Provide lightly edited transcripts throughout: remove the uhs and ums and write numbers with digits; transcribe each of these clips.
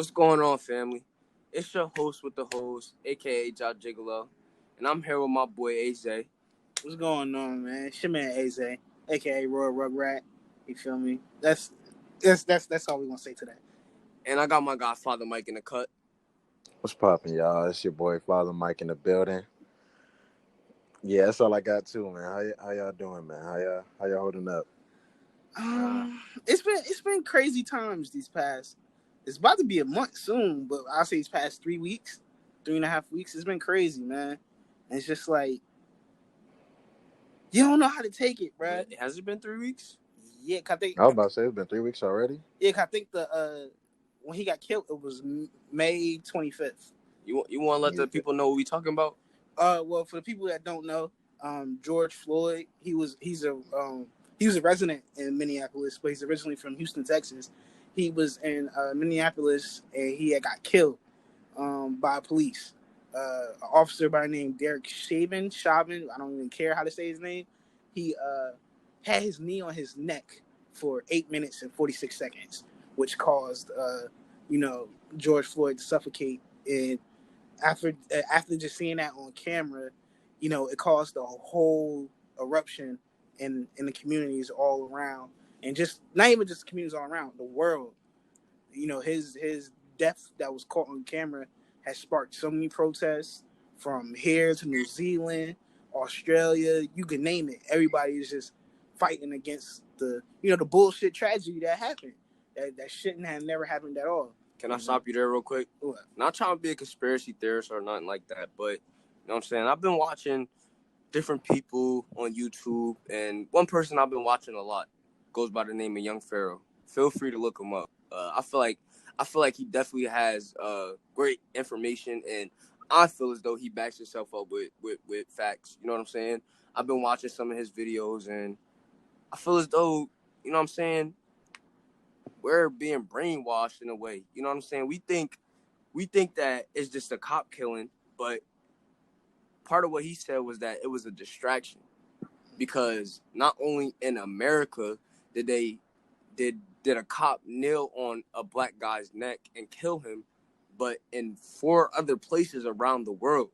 What's going on, family? It's your host with the host, aka Josh Gigolo, and I'm here with my boy AJ. What's going on, man? It's your man AJ, aka Royal Rugrat. You feel me? That's all we gonna say today. And I got my guy Father Mike in the cut. What's poppin', y'all? It's your boy Father Mike in the building. Yeah, that's all I got too, man. How y'all doing, man? How y'all holding up? It's been crazy times these past. It's about to be a month soon, but I'll say these past 3 weeks, 3.5 weeks. It's been crazy, man. And it's just like you don't know how to take it, bro. Has it been 3 weeks? Yeah, cause I was about to say it's been 3 weeks already. Yeah, cause I think when he got killed, it was May 25th. You want to let the people know what we talking about? Well, for the people that don't know, George Floyd, he's a resident in Minneapolis, but he's originally from Houston, Texas. He was in Minneapolis and he had got killed by police. An officer by the name Derek Chauvin. I don't even care how to say his name. He had his knee on his neck for 8 minutes and 46 seconds, which caused George Floyd to suffocate. And after just seeing that on camera, it caused a whole eruption in the communities all around, and just not even just the communities all around the world. His death that was caught on camera has sparked so many protests from here to New Zealand, Australia, you can name it. Everybody is just fighting against the bullshit tragedy that happened. That shouldn't have never happened at all. Can I stop you there real quick? What? Not trying to be a conspiracy theorist or nothing like that, but you know what I'm saying? I've been watching different people on YouTube, and one person I've been watching a lot goes by the name of Young Pharaoh. Feel free to look him up. I feel like he definitely has great information, and I feel as though he backs himself up with facts. You know what I'm saying? I've been watching some of his videos, and I feel as though, you know what I'm saying, we're being brainwashed in a way. You know what I'm saying? We think that it's just a cop killing, but part of what he said was that it was a distraction, because not only in America did a cop kneel on a black guy's neck and kill him, but in 4 other places around the world,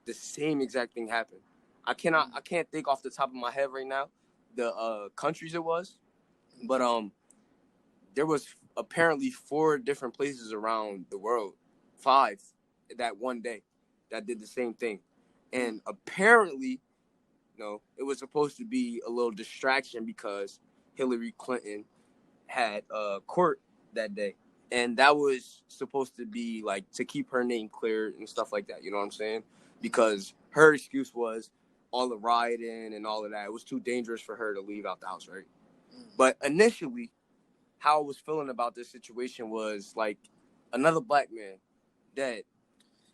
the same exact thing happened. I can't think off the top of my head right now the countries it was, but there was apparently 4 different places around the world, 5 that one day, that did the same thing. And apparently, it was supposed to be a little distraction because Hillary Clinton had court that day. And that was supposed to be like to keep her name clear and stuff like that. You know what I'm saying? Because her excuse was all the rioting and all of that. It was too dangerous for her to leave out the house, right? But initially, how I was feeling about this situation was like another black man dead,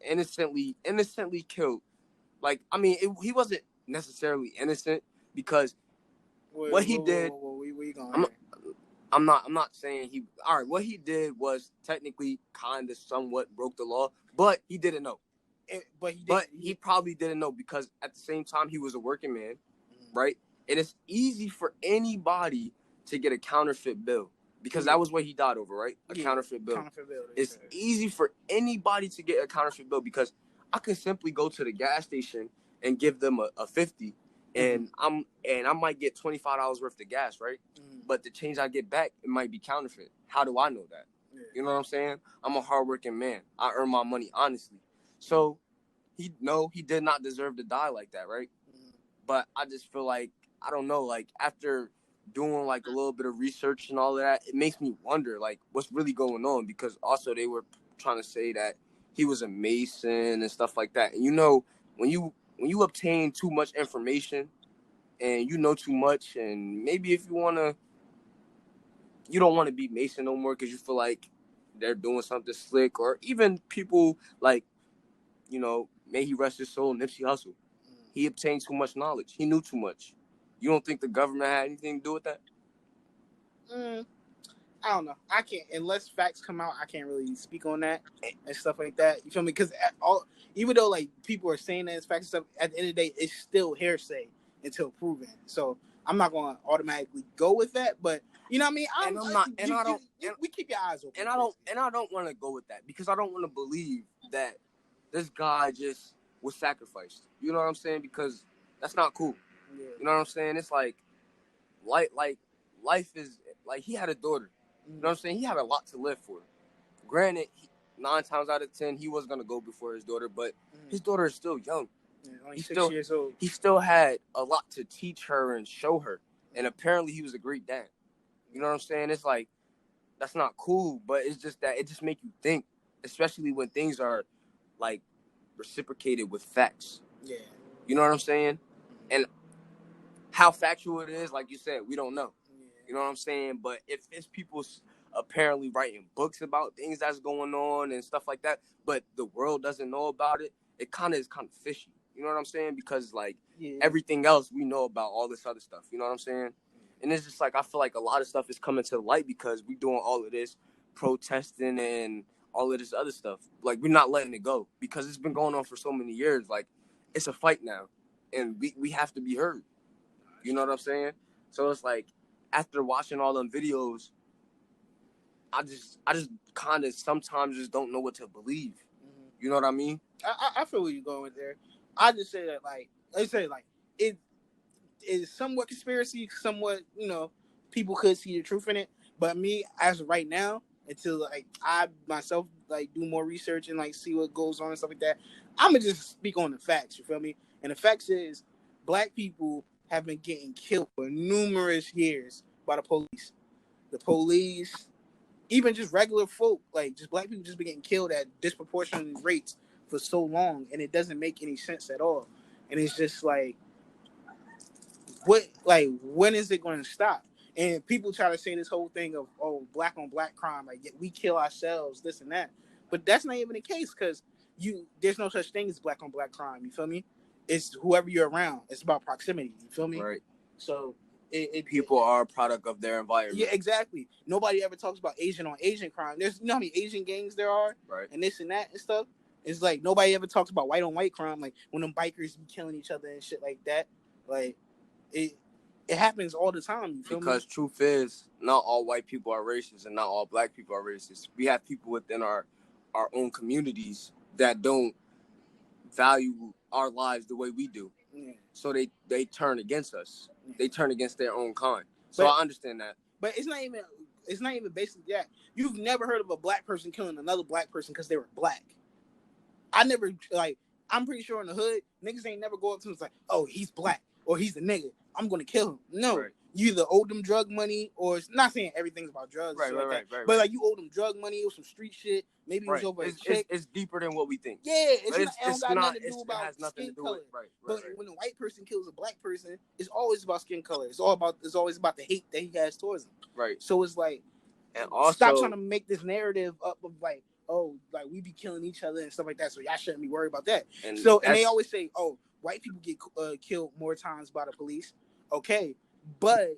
innocently killed. Like, I mean, he wasn't necessarily innocent, because what he did. Where you going? I'm not saying he. All right, what he did was technically kind of somewhat broke the law, but he didn't know. But he probably didn't know, because at the same time he was a working man, right? And it's easy for anybody to get a counterfeit bill, because that was what he died over, right? A counterfeit bill. It's easy for anybody to get a counterfeit bill, because I can simply go to the gas station and give them a 50, and I might get $25 worth of gas, right? But the change I get back, it might be counterfeit. How do I know that? Yeah. You know what I'm saying? I'm a hardworking man. I earn my money honestly. So he did not deserve to die like that, right? But I just feel like, I don't know, like after doing like a little bit of research and all of that, it makes me wonder like what's really going on, because also they were trying to say that he was a Mason and stuff like that. And when you obtain too much information and you know too much, and maybe if you don't want to be Mason no more because you feel like they're doing something slick, or even people like, may he rest his soul, Nipsey Hussle. He obtained too much knowledge. He knew too much. You don't think the government had anything to do with that? I don't know. I can't, unless facts come out, I can't really speak on that and stuff like that. You feel me? Because even though like people are saying that it's facts and stuff, at the end of the day, it's still hearsay until proven. So I'm not going to automatically go with that. But You know what I mean? And I'm not, and I don't, we keep your eyes open. and I don't want to go with that because I don't want to believe that this guy just was sacrificed. You know what I'm saying? Because that's not cool. Yeah. You know what I'm saying? It's like life is like he had a daughter. You know what I'm saying? He had a lot to live for. Granted, 9 times out of 10, he was gonna go before his daughter, but his daughter is still young. Yeah, only 6 years old. He still had a lot to teach her and show her, and apparently he was a great dad. You know what I'm saying? It's like that's not cool, but it's just that it just make you think, especially when things are like reciprocated with facts. Yeah. You know what I'm saying? And how factual it is, like you said, we don't know. Yeah. You know what I'm saying? But if it's people apparently writing books about things that's going on and stuff like that, but the world doesn't know about it, it is kind of fishy. You know what I'm saying? Because like everything else we know about all this other stuff. You know what I'm saying? And it's just like I feel like a lot of stuff is coming to light because we doing all of this protesting and all of this other stuff. Like we're not letting it go because it's been going on for so many years. Like it's a fight now, and we have to be heard. You know what I'm saying? So it's like after watching all them videos, I just kind of sometimes just don't know what to believe. You know what I mean? I feel where you're going with there. I just say that it is somewhat conspiracy, somewhat, you know, people could see the truth in it. But me, as of right now, until like I myself like do more research and like see what goes on and stuff like that, I'ma just speak on the facts. You feel me? And the facts is black people have been getting killed for numerous years by the police. The police, even just regular folk, like just black people, just been getting killed at disproportionate rates for so long, and it doesn't make any sense at all. And it's just like, when is it going to stop? And people try to say this whole thing of, oh, black on black crime, like we kill ourselves, this and that, but that's not even the case because there's no such thing as black on black crime. You feel me? It's whoever you're around. It's about proximity. You feel me? Right. So people are a product of their environment. Yeah, exactly. Nobody ever talks about Asian on Asian crime. There's, you know how many Asian gangs there are, right? And this and that and stuff. It's like nobody ever talks about white on white crime, like when them bikers be killing each other and shit like that. Like it happens all the time. You feel because me? Truth is, not all white people are racist and not all black people are racist. We have people within our own communities that don't value our lives the way we do. Yeah. So they turn against us. Yeah. They turn against their own kind. So I understand that. But it's not even basically that. You've never heard of a black person killing another black person because they were black. I'm pretty sure in the hood, niggas ain't never go up to him and say, oh, he's black or he's a nigga, I'm gonna kill him. No. Right. You either owe them drug money, or it's not saying everything's about drugs, right, but like you owe them drug money or some street shit. Maybe it was over a chick. It's deeper than what we think. Yeah, it has nothing to do about skin color. But when a white person kills a black person, it's always about skin color. It's always about the hate that he has towards them. Right. So it's like, and also stop trying to make this narrative up of like, oh, like we be killing each other and stuff like that. So y'all shouldn't be worried about that. And they always say, oh, white people get killed more times by the police. Okay, but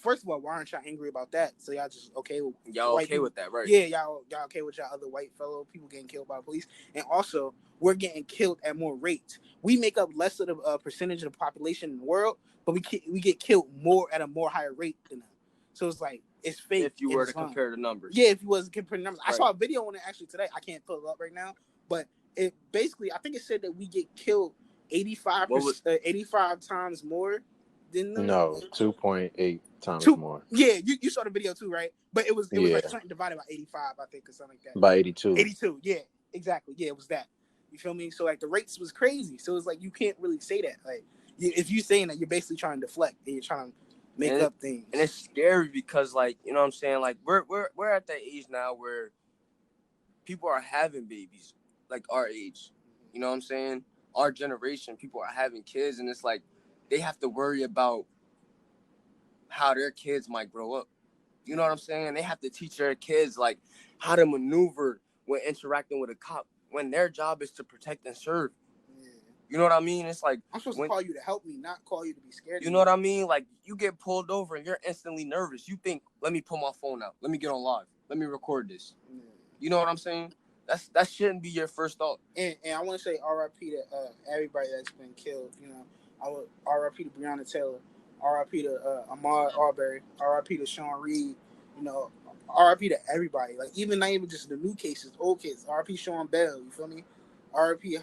first of all, why aren't y'all angry about that? So y'all just okay? Y'all okay with that, right? Yeah, y'all okay with y'all other white fellow people getting killed by the police? And also, we're getting killed at more rates. We make up less of the percentage of the population in the world, but we get killed more at a more higher rate than them. So it's like it's fake. If you were to compare the numbers, yeah. If you wasn't comparing numbers, right. I saw a video on it actually today. I can't pull it up right now, but it basically, I think it said that we get killed 85 times more than them. No, 2.8 times more. Yeah, you saw the video too, right? But it was like something divided by 85, I think, or something like that. By 82. 82, yeah, exactly. Yeah, it was that. You feel me? So like the rates was crazy. So it's like you can't really say that. Like if you saying that, you're basically trying to deflect and you're trying to make up things. And it's scary because, like, you know what I'm saying? Like we're at that age now where people are having babies, like our age. You know what I'm saying? Our generation, people are having kids, and it's like they have to worry about how their kids might grow up. You know what I'm saying? They have to teach their kids like how to maneuver when interacting with a cop when their job is to protect and serve. Yeah. You know what I mean? It's like I'm supposed to call you to help me, not call you to be scared. You know what I mean? Like you get pulled over and you're instantly nervous. You think, let me pull my phone out. Let me get on live. Let me record this. Yeah. You know what I'm saying? That shouldn't be your first thought. And I want to say R.I.P. to everybody that's been killed. You know, I would R.I.P. to Breonna Taylor. R.I.P. to Ahmaud Arbery, R.I.P. to Sean Reed, you know, R.I.P. to everybody. Like even not even just the new cases, old cases. R.I.P. Sean Bell, you feel me? R.I.P.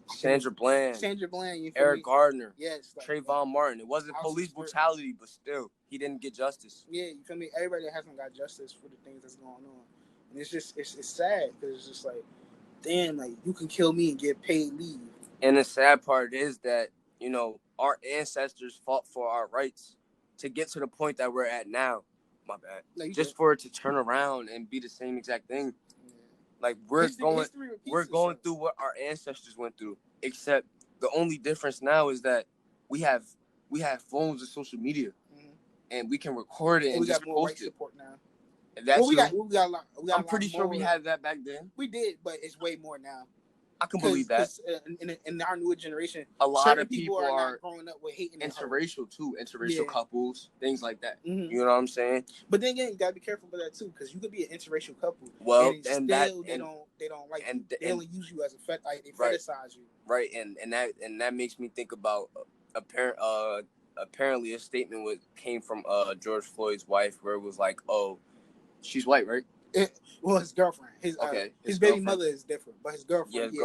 Sandra Bland, Sandra Bland, you feel Eric me? Gardner, Yes, Trayvon Martin. It wasn't police brutality, but still, he didn't get justice. Yeah, you feel me? Everybody that hasn't got justice for the things that's going on, and it's just it's sad because it's just like, damn, like you can kill me and get paid leave. And the sad part is that, you know, our ancestors fought for our rights to get to the point that we're at now. My bad. No, just for it to turn around and be the same exact thing. Yeah. Like we're going through what our ancestors went through, except the only difference now is that we have phones and social media, and we can record it and just post it. Support now. That's we got a lot. I'm pretty sure we had that back then. We did, but it's way more now. I can believe that. In our newer generation, a lot of people are not growing up with hating interracial too, interracial couples, things like that. Mm-hmm. You know what I'm saying? But then again, you gotta be careful with that too, because you could be an interracial couple. Well, and they don't like you. They only use you as a like they fetishize you. Right, and that makes me think about apparently a statement came from George Floyd's wife where it was like, oh, she's white, right? Well, his girlfriend. His baby mother is different, but his girlfriend.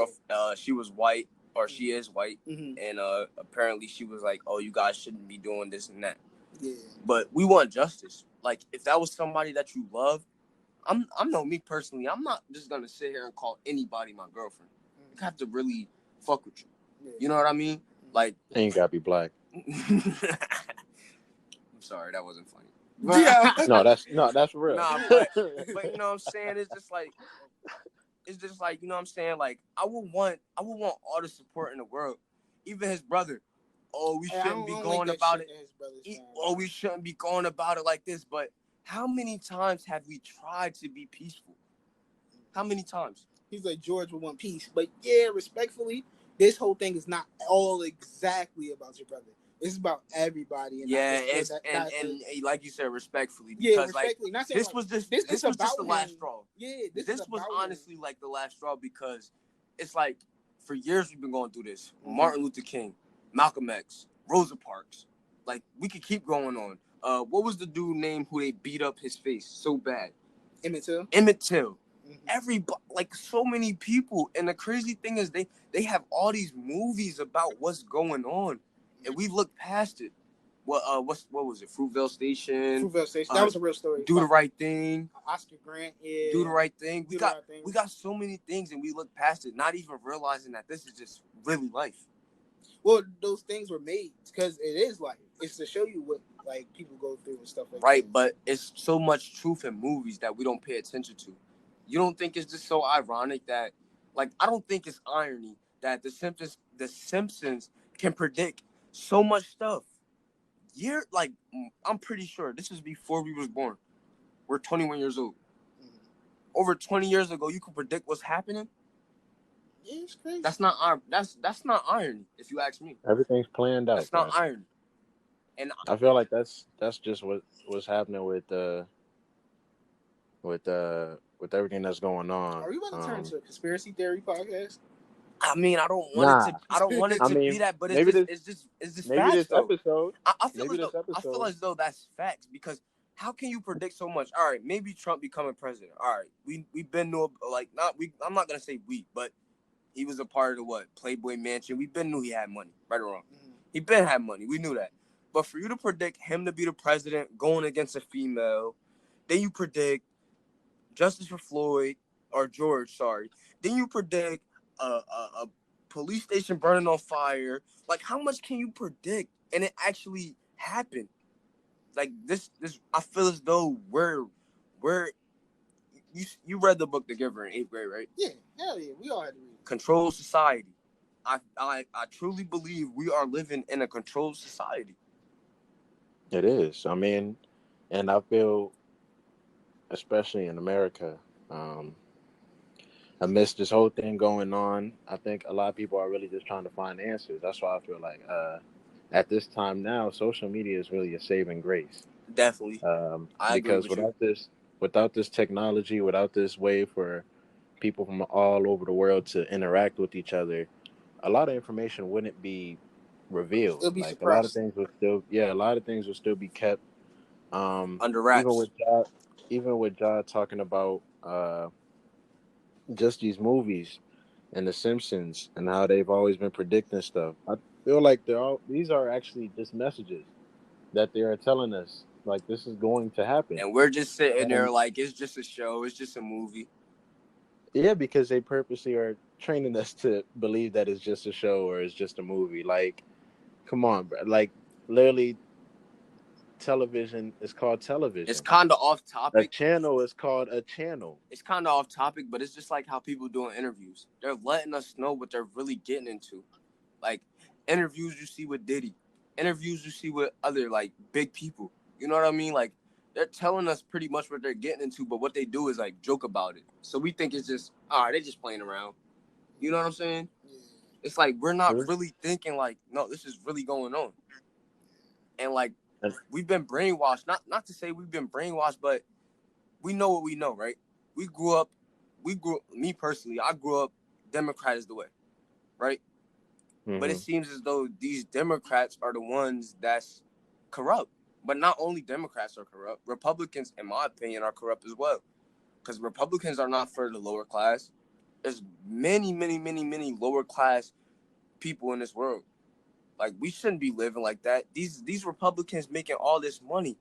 She was white, or she is white, and apparently she was like, "Oh, you guys shouldn't be doing this and that." Yeah. But we want justice. Like, if that was somebody that you love, I'm me personally. I'm not just gonna sit here and call anybody my girlfriend. You have to really fuck with you. Yeah. You know what I mean? Like, and you gotta be black. I'm sorry, that wasn't funny. Yeah. No, that's real. Nah, but you know what I'm saying? It's just like, you know what I'm saying? Like, I would want all the support in the world. Even his brother. Oh, we shouldn't be going about it. We shouldn't be going about it like this. But how many times have we tried to be peaceful? How many times? He's like, George would want peace. But yeah, respectfully, this whole thing is not all exactly about your brother. It's about everybody. And and like you said, respectfully. Because respectfully. Not saying this was just the last straw. Yeah, this was honestly like the last straw, because it's like for years we've been going through this. Mm-hmm. Martin Luther King, Malcolm X, Rosa Parks. Like, we could keep going on. What was the dude name who they beat up his face so bad? Emmett Till. Mm-hmm. Everybody, like so many people. And the crazy thing is they have all these movies about what's going on. And we look past it. What was it? Fruitvale Station. That was a real story. Do the Right Thing. Oscar Grant. Yeah. Do the Right Thing. We got so many things, and we look past it, not even realizing that this is just really life. Well, those things were made because it is life. It's to show you what like people go through and stuff like that. Right, but it's so much truth in movies that we don't pay attention to. You don't think it's just so ironic that, like, I don't think it's irony that the Simpsons can predict so much stuff. I'm pretty sure this was before we was born. We're 21 years old. Mm-hmm. Over 20 years ago, you could predict what's happening. Yeah, it's crazy. That's not irony, if you ask me. Everything's planned out. That's not irony. And I feel like that's just what's happening with everything that's going on. Are we about to turn into a conspiracy theory podcast? I mean, I don't want it to be that, but it's just maybe facts, this though. Episode. I feel as though that's facts, because how can you predict so much? All right, maybe Trump becoming president. All right, we've been to I'm not gonna say we, but he was a part of the Playboy Mansion. We've been knew he had money, right or wrong. Mm-hmm. He been had money. We knew that. But for you to predict him to be the president going against a female, then you predict justice for Floyd or George, sorry. Then you predict a police station burning on fire. Like, how much can you predict and it actually happened? Like this I feel as though we're you read the book The Giver in 8th grade, right? Yeah, hell yeah, we all had to read. Controlled society. I truly believe we are living in a controlled society. It is. I mean, and I feel, especially in America, amidst this whole thing going on, I think a lot of people are really just trying to find answers. That's why I feel like at this time now, social media is really a saving grace. Definitely. I agree with without this technology, without this way for people from all over the world to interact with each other, a lot of information wouldn't be revealed. It'll be Like a lot of suppressed. things will still, yeah, a lot of things will still be kept. under Even wraps. with Ja, talking about just these movies and The Simpsons and how they've always been predicting stuff. I feel like these are actually just messages that they are telling us like this is going to happen. And we're just sitting there And like it's just a show, it's just a movie. yeah, because they purposely are training us to believe that it's just a show or it's just a movie. Like, come on, bro. Like, literally, television is called It's television. kind of off A topic. channel is called a channel. It's kind of off topic, but it's just like how people doing interviews. They're letting us know what they're really getting into. Like interviews you see with Diddy, interviews you see with other like big people. You know what I mean? Like they're telling us pretty much what they're getting into, but what they do is like joke about it. So we think it's just all right. They're just playing around. You know what I'm saying? Yeah. It's like we're not True. really thinking like, no, this is really going on. And like And, we've been brainwashed. Not to say we've been brainwashed, but we know what we know, right? We grew up. Me personally, I grew up. Democrat is the way, right? But it mm-hmm. seems as though these Democrats are the ones that's corrupt. But not only Democrats are corrupt, Republicans, in my opinion, are corrupt as well. Because Republicans are not for the lower class. There's many, many, many, many lower class people in this world. Like we shouldn't be living like that. These Republicans making all this money.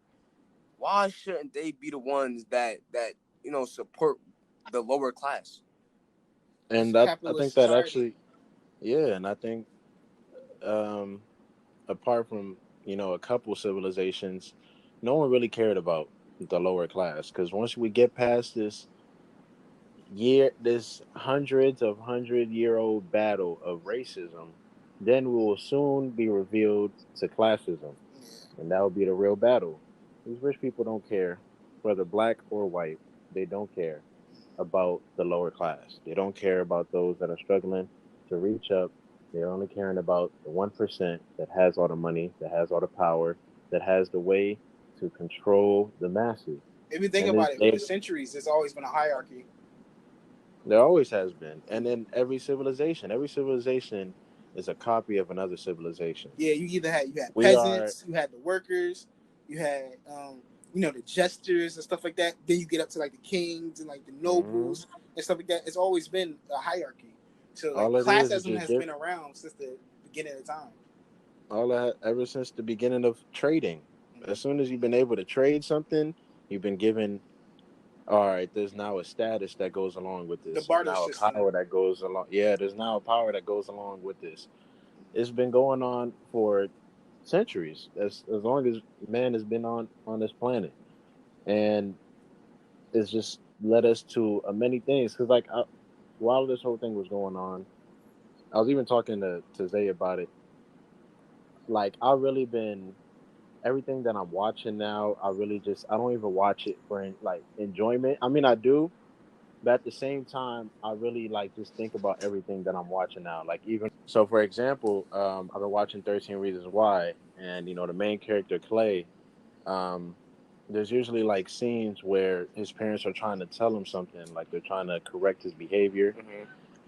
Why shouldn't they be the ones that support the lower class? It's and a I capitalist think that society. actually, yeah, and I think um, apart from a couple civilizations, no one really cared about the lower class because once we get past this hundred-year-old battle of racism, then we will soon be revealed to classism, Yeah. and that will be the real battle. These rich people don't care whether black or white. They don't care about the lower class. They don't care about those that are struggling to reach up. They're only caring about the 1% that has all the money, that has all the power, that has the way to control the masses. If you think And this, about it, for centuries, there's always been a hierarchy. there always has been. And in every civilization is a copy of another civilization. Yeah, you had We are, peasants, you had the workers, you had the jesters and stuff like that. Then you get up to like the kings and like the mhm, nobles and stuff like that. It's always been a hierarchy. So like all it is classism just has been around since the beginning of time. all that ever since the beginning of trading. As Mm-hmm. soon as you've been able to trade something, you've been given. All right, there's now a status that goes along with The this. There's barter now a system. power that goes along. Yeah, there's now a power that goes along with this. It's been going on for centuries, as long as man has been on this planet, and it's just led us to many things. Because while this whole thing was going on, I was even talking to Zay about it. Like I really been everything that I'm watching now. I don't even watch it for like enjoyment. I mean, I do. But at the same time, I really like just think about everything that I'm watching now. Like even so, for example, I've been watching 13 Reasons Why, and the main character Clay. Um, there's usually like scenes where his parents are trying to tell him something, like they're trying to correct his behavior, Mm-hmm.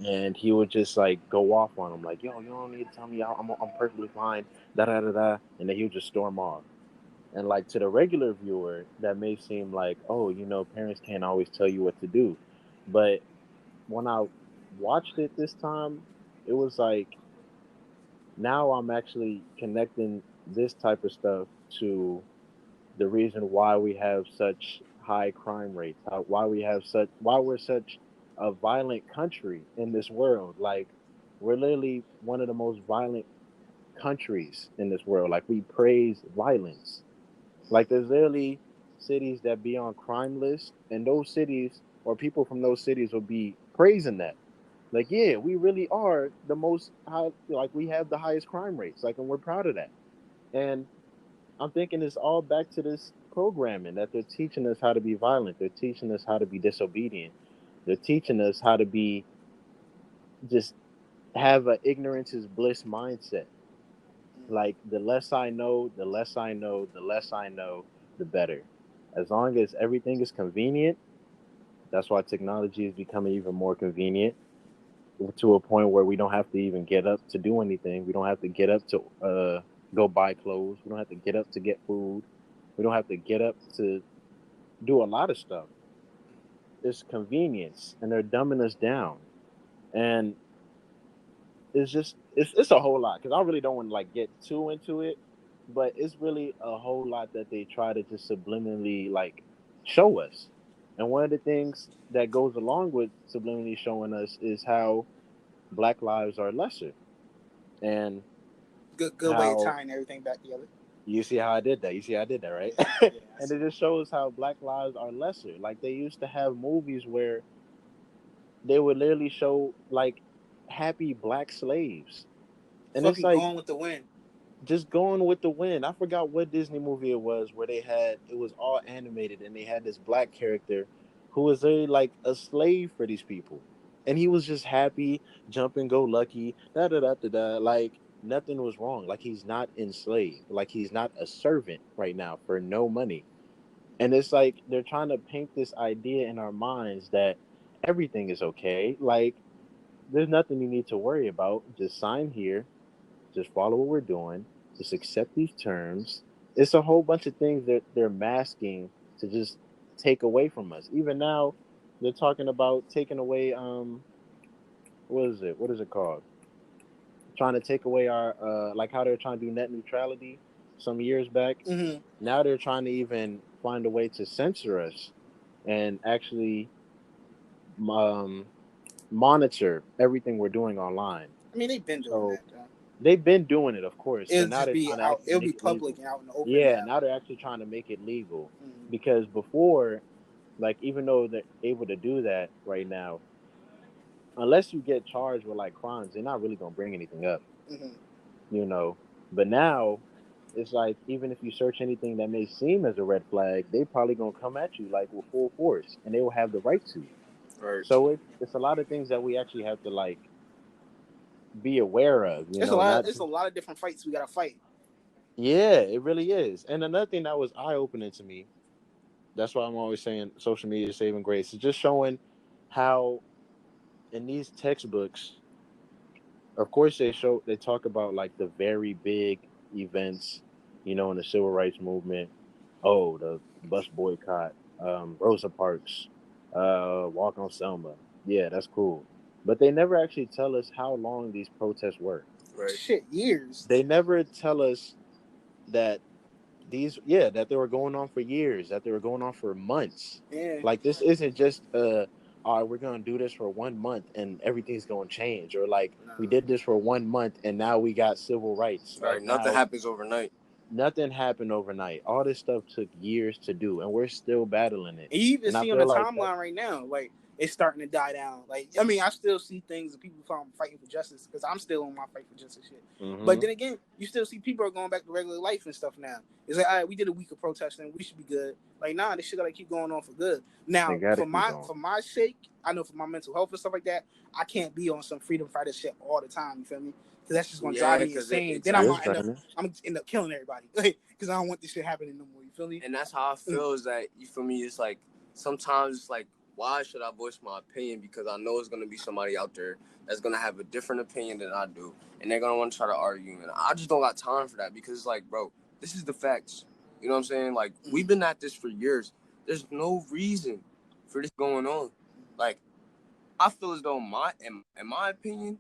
and he would just like go off on him, like, "Yo, you don't need to tell me I'm perfectly fine." Da da da da, and then he would just storm off. And like to the regular viewer, that may seem like, oh, parents can't always tell you what to do, but when I watched it this time, it was like now I'm actually connecting this type of stuff to the reason why we have such high crime rates, why we're such a violent country in this world. Like we're literally one of the most violent countries in this world. Like we praise violence. Like there's literally cities that be on crime lists, and those cities or people from those cities will be praising that. Like, yeah, we really are the most high. Like, we have the highest crime rates. Like, and we're proud of that. And I'm thinking it's all back to this programming that they're teaching us how to be violent. They're teaching us how to be disobedient. They're teaching us how to be just have a ignorance is bliss mindset. Like the less I know, the less I know, the less I know, the better. As long as everything is convenient, that's why technology is becoming even more convenient. to a point where we don't have to even get up to do anything. We don't have to get up to go buy clothes. We don't have to get up to get food. We don't have to get up to do a lot of stuff. It's convenience, and they're dumbing us down. And it's a whole lot because I really don't want to like get too into it, but it's really a whole lot that they try to just subliminally like show us. And one of the things that goes along with subliminally showing us is how Black lives are lesser, and Good way of how tying everything back together. you see how I did that. You see how I did that, right? Yeah, yeah. And it just shows how Black lives are lesser. Like they used to have movies where they would literally show like happy Black slaves, and it's Fucking like Gone with the Wind. just going with the wind. I forgot what Disney movie it was where they had it was all animated and they had this Black character who was like a slave for these people. And he was just happy, jumping go lucky, da da da da da. Like nothing was wrong. Like he's not enslaved. Like he's not a servant right now for no money. And it's like they're trying to paint this idea in our minds that everything is okay. Like there's nothing you need to worry about. Just sign here, just follow what we're doing, just accept these terms. It's a whole bunch of things that they're masking to just take away from us. Even now, they're talking about taking away what is it? What is it called? Trying to take away our like how they're trying to do net neutrality some years back. Mm-hmm. Now they're trying to even find a way to censor us and actually um monitor everything we're doing online. I mean, they've been doing So that, though. they've been doing it, of course, but It'll now just they're be trying to out. actually It'll be make it public legal. and out in the open Yeah, now. now they're actually trying to make it legal Mm-hmm. because before, like, even though they're able to do that right now, unless you get charged with like crimes, they're not really gonna bring anything up, Mm-hmm. you know. But now, it's like even if you search anything that may seem as a red flag, they probably gonna come at you like with full force, and they will have the right to. Right. So it's a lot of things that we actually have to like be aware of, you It's a know, lot. not It's a lot of different fights we gotta fight. yeah, it really is. And another thing that was eye opening to me, that's why I'm always saying social media is saving grace, is just showing how in these textbooks, of course they talk about like the very big events, you know, in the civil rights movement. Oh, the bus boycott, Rosa Parks, walk on Selma. Yeah, that's cool. But they never actually tell us how long these protests were. Right. Shit, years. They never tell us that these yeah that they were going on for years, that they were going on for months. Yeah. Like this isn't just all right, we're gonna do this for 1 month and everything's gonna change, or like No. we did this for 1 month and now we got civil rights. Right. Like Nothing now happens overnight. nothing happened overnight. All this stuff took years to do and we're still battling it. And you even And I see on the feel like that, timeline right now, like it's starting to die down. Like I mean, I still see things that people fighting for justice because I'm still on my fight for justice shit. But mm-hmm, then again, you still see people are going back to regular life and stuff now. It's like, all right, we did a week of protesting, we should be good. Like, nah, this shit gotta keep going on for good. they Now, gotta keep going. for my sake, I know for my mental health and stuff like that, I can't be on some freedom fighter shit all the time. You feel me? Because that's just gonna Yeah, drive me because insane. Then It is exactly. draining. I'm gonna end up killing everybody because I don't want this shit happening no more. You feel me? And that's how I feel. Is that you feel me? It's like sometimes it's like, why should I voice my opinion? Because I know it's gonna be somebody out there that's gonna have a different opinion than I do, and they're gonna want to try to argue. And I just don't got time for that because it's like, bro, this is the facts. You know what I'm saying? Like we've been at this for years. There's no reason for this going on. Like I feel as though in my opinion,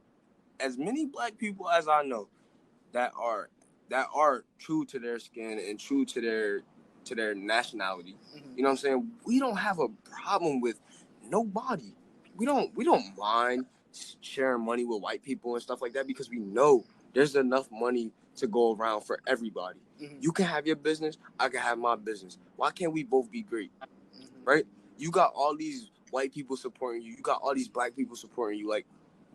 as many black people as I know that are true to their skin and true to their nationality. Mm-hmm. You know what I'm saying? We don't have a problem with nobody. We don't mind sharing money with white people and stuff like that because we know there's enough money to go around for everybody. Mm-hmm. You can have your business, I can have my business. Why can't we both be great? Mm-hmm. Right? You got all these white people supporting you. You got all these black people supporting you. Like,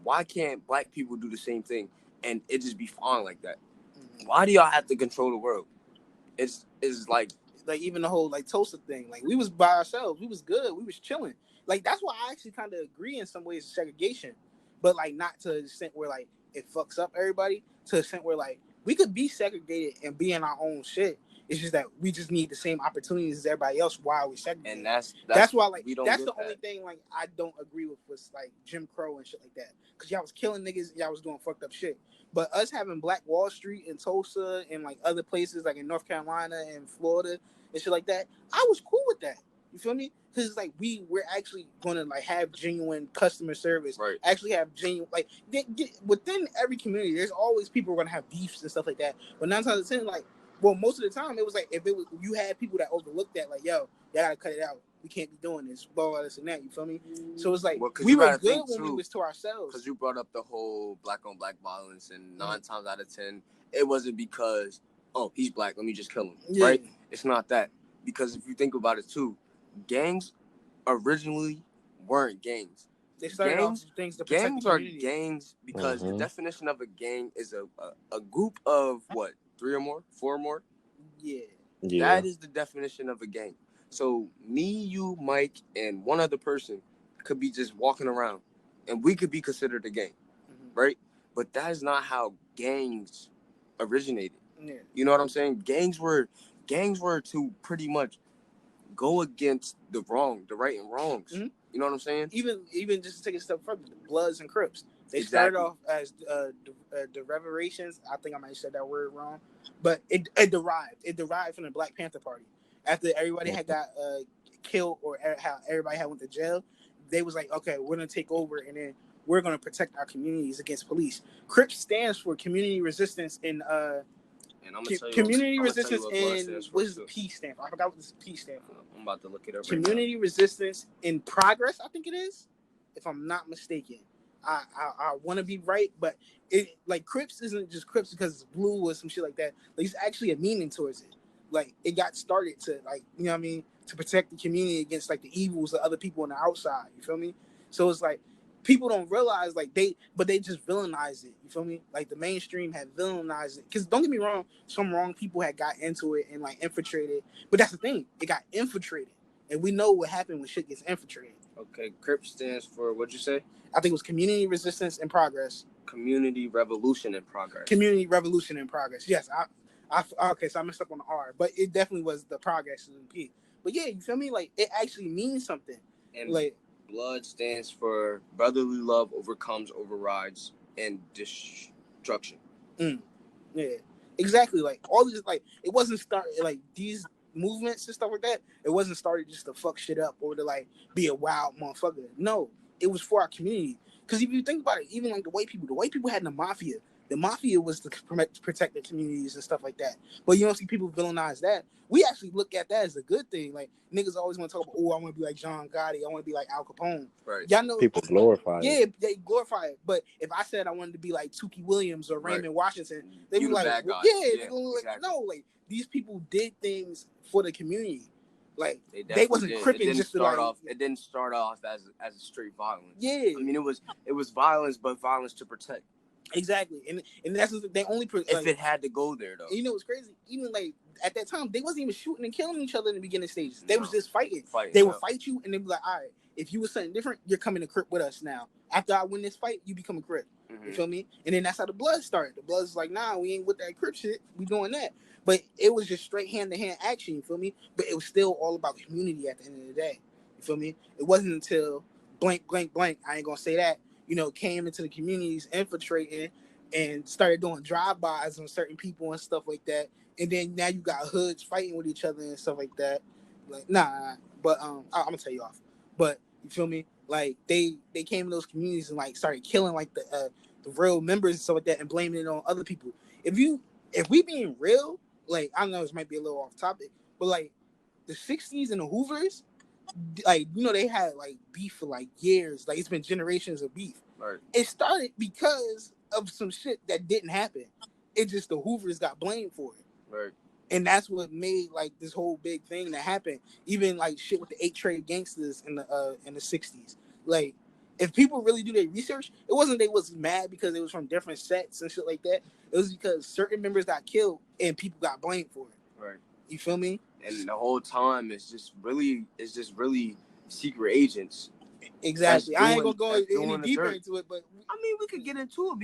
why can't black people do the same thing and it just be fine like that? Why do y'all have to control the world? It's like even the whole like Tulsa thing. Like we was by ourselves, we was good, we was chilling. Like that's why I actually kind of agree in some ways with segregation, but like not to the extent where like it fucks up everybody. To the extent where like we could be segregated and be in our own shit. It's just that we just need the same opportunities as everybody else while we segregate. And that's why, like, we don't that's get the only thing, like, I don't agree with was like Jim Crow and shit like that. Because y'all was killing niggas, y'all was doing fucked up shit. But us having Black Wall Street in Tulsa and like other places like in North Carolina and Florida and shit like that, I was cool with that. You feel me? Because like we're actually going to like have genuine customer service. Right. Actually have genuine, like, within every community, there's always people who are going to have beefs and stuff like that. But 9 times out of 10, like, well, most of the time it was like, if it was, you had people that overlooked that, like, yo, y'all gotta cut it out. We can't be doing this, blah, blah, this and that. You feel me? So it's like, we were good when we was to ourselves. Because you brought up the whole black on black violence, and 9 times out of 10, it wasn't because, oh, he's black, let me just kill him, right? It's not that. Because if you think about it too, gangs originally weren't gangs. They started off things to protect gangs the community. Are gangs because the definition of a gang is a group of what, 3 or more, 4 or more? Yeah. That is the definition of a gang. So me, you, Mike, and one other person could be just walking around, and we could be considered a gang, right? But that is not how gangs originated. Yeah. You know what I'm saying? Gangs were to pretty much go against the right and wrongs. Mm-hmm. You know what I'm saying? Even just to take it a step further, the Bloods and Crips. They started off as the Reverations. I think I might have said that word wrong, but it derived from the Black Panther Party. After everybody had got killed or how everybody had went to jail, they was like, okay, we're gonna take over and then we're gonna protect our communities against police. Crips stands for Community Resistance in and I'm gonna tell you community resistance in what does the P stand for? I forgot what this P stand for. I'm about to look it up. Community resistance in progress, I think it is, if I'm not mistaken. I want to be right, but it, like, Crips isn't just Crips because it's blue or some shit like that. Like, it's actually a meaning towards it. Like, it got started to, like, you know what I mean, to protect the community against like the evils of other people on the outside. You feel me? So it's like, people don't realize, like, they just villainize it. You feel me? Like, the mainstream had villainized it. Because don't get me wrong, some wrong people had got into it and like infiltrated. But that's the thing, it got infiltrated, and we know what happened when shit gets infiltrated. Okay, CRIP stands for, what'd you say? I think it was Community Resistance in Progress. Community Revolution in Progress. Community Revolution in Progress. Yes, okay, so I messed up on the R, but it definitely was the progress in the P. But yeah, you feel me? Like, it actually means something. And like, Blood stands for Brotherly Love Overcomes, Overrides, and Destruction. Yeah, exactly. Like, all this, like, it wasn't started, like, these movements and stuff like that, it wasn't started just to fuck shit up or to like be a wild motherfucker. No, it was for our community. Because if you think about it, even like the white people had the mafia. The mafia was to protect their communities and stuff like that. But you don't see people villainize that. We actually look at that as a good thing. Like, niggas always want to talk about, oh, I want to be like John Gotti. I want to be like Al Capone. Right. Y'all know people glorify it. Yeah, they glorify it. But if I said I wanted to be like Tukey Williams or Raymond Washington, they'd be like, bad guy. Yeah, like, no, like, these people did things for the community. Like, they wasn't cripping just to like. It didn't start off as a straight violence. Yeah, I mean, it was violence, but violence to protect. Exactly, and that's they only if it had to go there though. You know what's crazy? Even like at that time, they wasn't even shooting and killing each other in the beginning stages. They was just fighting. They would fight you, and they'd be like, all right, if you was something different, you're coming to Crip with us now. After I win this fight, you become a Crip. Mm-hmm. You feel me? And then that's how the Blood started. The Blood's like, nah, we ain't with that Crip shit. We doing that. But it was just straight hand-to-hand action. You feel me? But it was still all about community at the end of the day. You feel me? It wasn't until blank, blank, blank. I ain't gonna say that. You know, came into the communities, infiltrating, and started doing drive-bys on certain people and stuff like that. And then now you got hoods fighting with each other and stuff like that. Like, nah. But I'm gonna tell you off. But you feel me? Like, they came in those communities and like started killing like the real members and stuff like that and blaming it on other people. If we being real, like, I don't know, this might be a little off topic, but like the 60s and the Hoovers, like, you know, they had like beef for like years. Like, it's been generations of beef. Right. It started because of some shit that didn't happen. It just, the Hoovers got blamed for it. Right. And that's what made like this whole big thing that happened. Even like shit with the 8 Trade Gangsters in the 60s. Like, if people really do their research, it wasn't they was mad because it was from different sets and shit like that. It was because certain members got killed and people got blamed for it. Right. You feel me? And the whole time it's just really secret agents. Exactly. I ain't gonna go any deeper into it, but I mean, we could get into it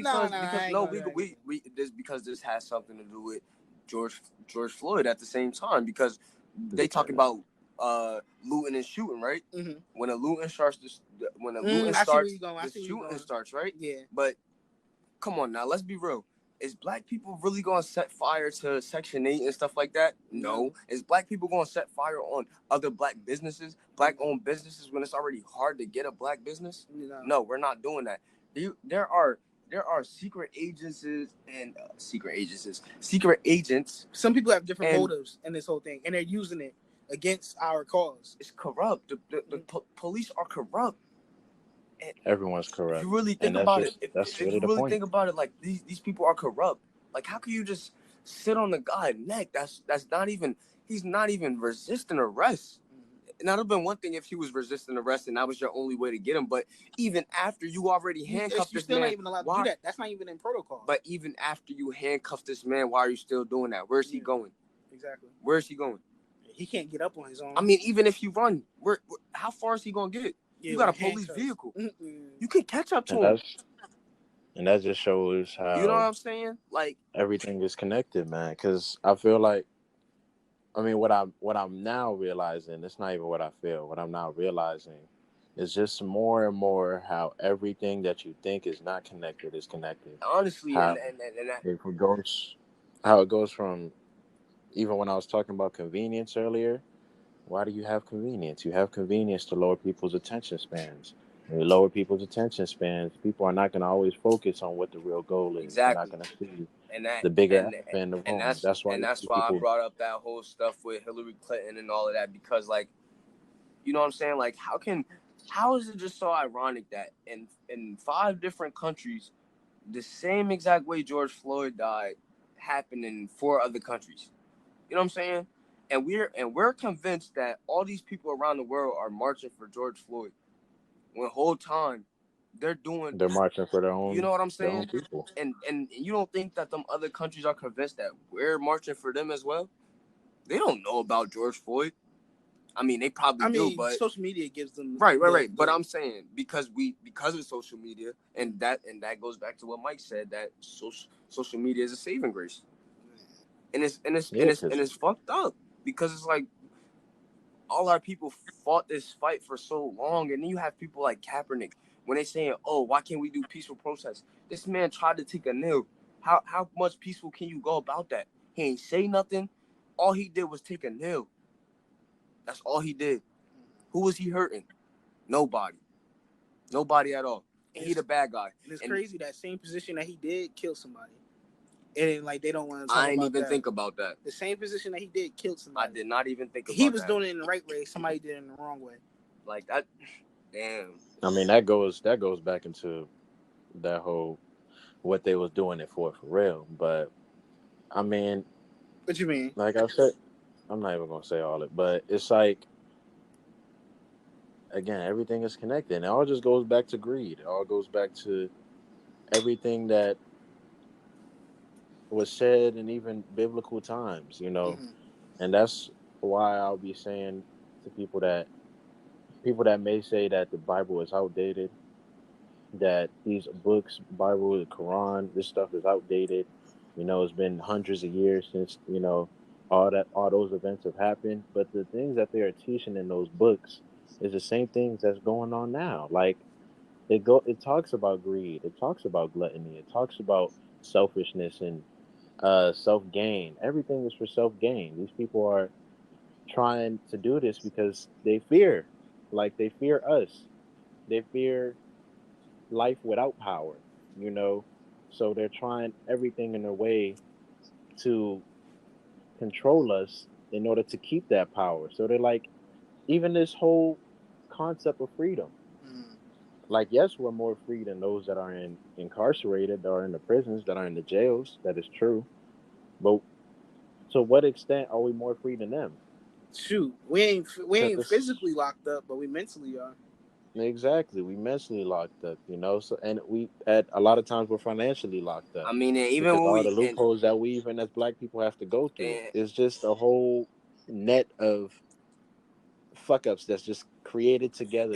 because this has something to do with George George Floyd at the same time, because they talking about looting and shooting, right? Mm-hmm. When a looting starts, I see where you're going. the shooting starts, right? Yeah. But come on now, let's be real. Is black people really gonna set fire to Section 8 and stuff like that? No. Is black people gonna set fire on other black businesses, black-owned businesses, when it's already hard to get a black business? No, we're not doing that. There are secret agencies and secret agents. Some people have different motives in this whole thing, and they're using it against our cause. It's corrupt. The police are corrupt. And everyone's corrupt. If you really think about it, if you really think about it, like these people are corrupt. Like, how can you just sit on the guy's neck? That's not even. He's not even resisting arrest. And that'd have been one thing if he was resisting arrest and that was your only way to get him. But even after you already handcuffed this man, you're still not even allowed to do that. That's not even in protocol. But even after you handcuffed this man, why are you still doing that? Where's he going? Exactly. Where's he going? He can't get up on his own. I mean, even if you run, how far is he gonna get? Yeah, you got a police vehicle. You can catch up to him. And that just shows how, you know what I'm saying? Like, everything is connected, man. Because I feel like, I mean, what I'm now realizing, it's not even what I feel. What I'm now realizing is just more and more how everything that you think is not connected is connected. Honestly, how it goes from, even when I was talking about convenience earlier, why do you have convenience? You have convenience to lower people's attention spans. When you lower people's attention spans, people are not going to always focus on what the real goal is. Exactly. They're not going to see the bigger elephant in the room. That's why I brought up that whole stuff with Hillary Clinton and all of that, because, like, you know what I'm saying? Like, how is it just so ironic that in 5 different countries, the same exact way George Floyd died happened in 4 other countries? You know what I'm saying? And we're convinced that all these people around the world are marching for George Floyd, when the whole time they're marching for their own. You know what I'm saying? Their own people. And you don't think that them other countries are convinced that we're marching for them as well? They don't know about George Floyd. I mean, they probably do, but social media gives them right. But I'm saying because of social media, and that goes back to what Mike said, that social media is a saving grace, and it's fucked up, because it's like all our people fought this fight for so long, and then you have people like Kaepernick, when they saying, "Oh, why can't we do peaceful protests?" This man tried to take a knee. How much peaceful can you go about that? He ain't say nothing. All he did was take a knee. That's all he did. Who was he hurting? Nobody at all. And he the bad guy. And it's crazy, that same position that he did kill somebody. And like, they don't want to talk about that. I didn't even think about that. The same position that he did killed somebody. I did not even think about that. He was doing it in the right way. Somebody did it in the wrong way. Like that. Damn. I mean, that goes back into that whole what they was doing it for real. But I mean, what you mean? Like I said, I'm not even gonna say all it, but it's like, again, everything is connected. And it all just goes back to greed. It all goes back to everything that was said in even biblical times, you know. Mm-hmm. And that's why I'll be saying to people that may say that the Bible is outdated, that these books, Bible, the Quran, this stuff is outdated. You know, it's been hundreds of years since, you know, all those events have happened. But the things that they are teaching in those books is the same things that's going on now. Like, it talks about greed, it talks about gluttony, it talks about selfishness and self-gain. Everything is for self-gain. These people are trying to do this because they fear us. They fear life without power, you know. So they're trying everything in their way to control us in order to keep that power. So they're like, even this whole concept of freedom. Like, yes, we're more free than those that are incarcerated, that are in the prisons, that are in the jails. That is true. But to what extent are we more free than them? Shoot, we ain't physically locked up, but we mentally are. Exactly, we mentally locked up, you know. So, and we at a lot of times we're financially locked up. I mean, even because all the loopholes that we even as Black people have to go through, it's just a whole net of fuck ups that's just created together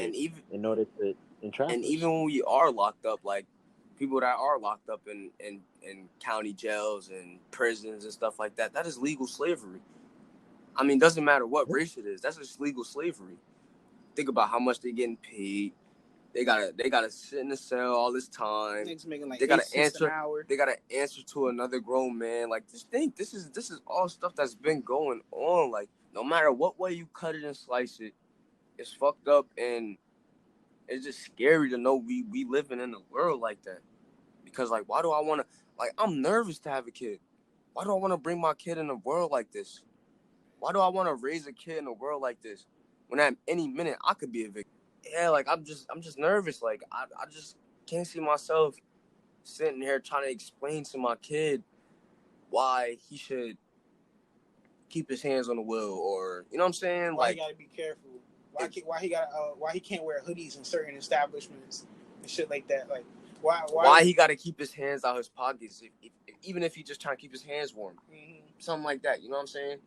in order to entrap us. And even when we are locked up, like, people that are locked up in county jails and prisons and stuff like that. That is legal slavery. I mean, doesn't matter what race it is. That's just legal slavery. Think about how much they're getting paid. They gotta sit in the cell all this time. Niggas making like They gotta 8 cents answer. an hour. They gotta answer to another grown man. Like this is all stuff that's been going on. Like no matter what way you cut it and slice it, it's fucked up, and it's just scary to know we living in a world like that. Because like, why do I want to? Like, I'm nervous to have a kid. Why do I want to bring my kid in a world like this? Why do I want to raise a kid in a world like this? When at any minute I could be a victim. Yeah, like I'm just nervous. Like I just can't see myself sitting here trying to explain to my kid why he should keep his hands on the wheel, or you know what I'm saying? Why Like, he gotta be careful? Why he can't wear hoodies in certain establishments and shit like that? Like why he gotta keep his hands out his pockets, even if he just trying to keep his hands warm, something like that. You know what I'm saying?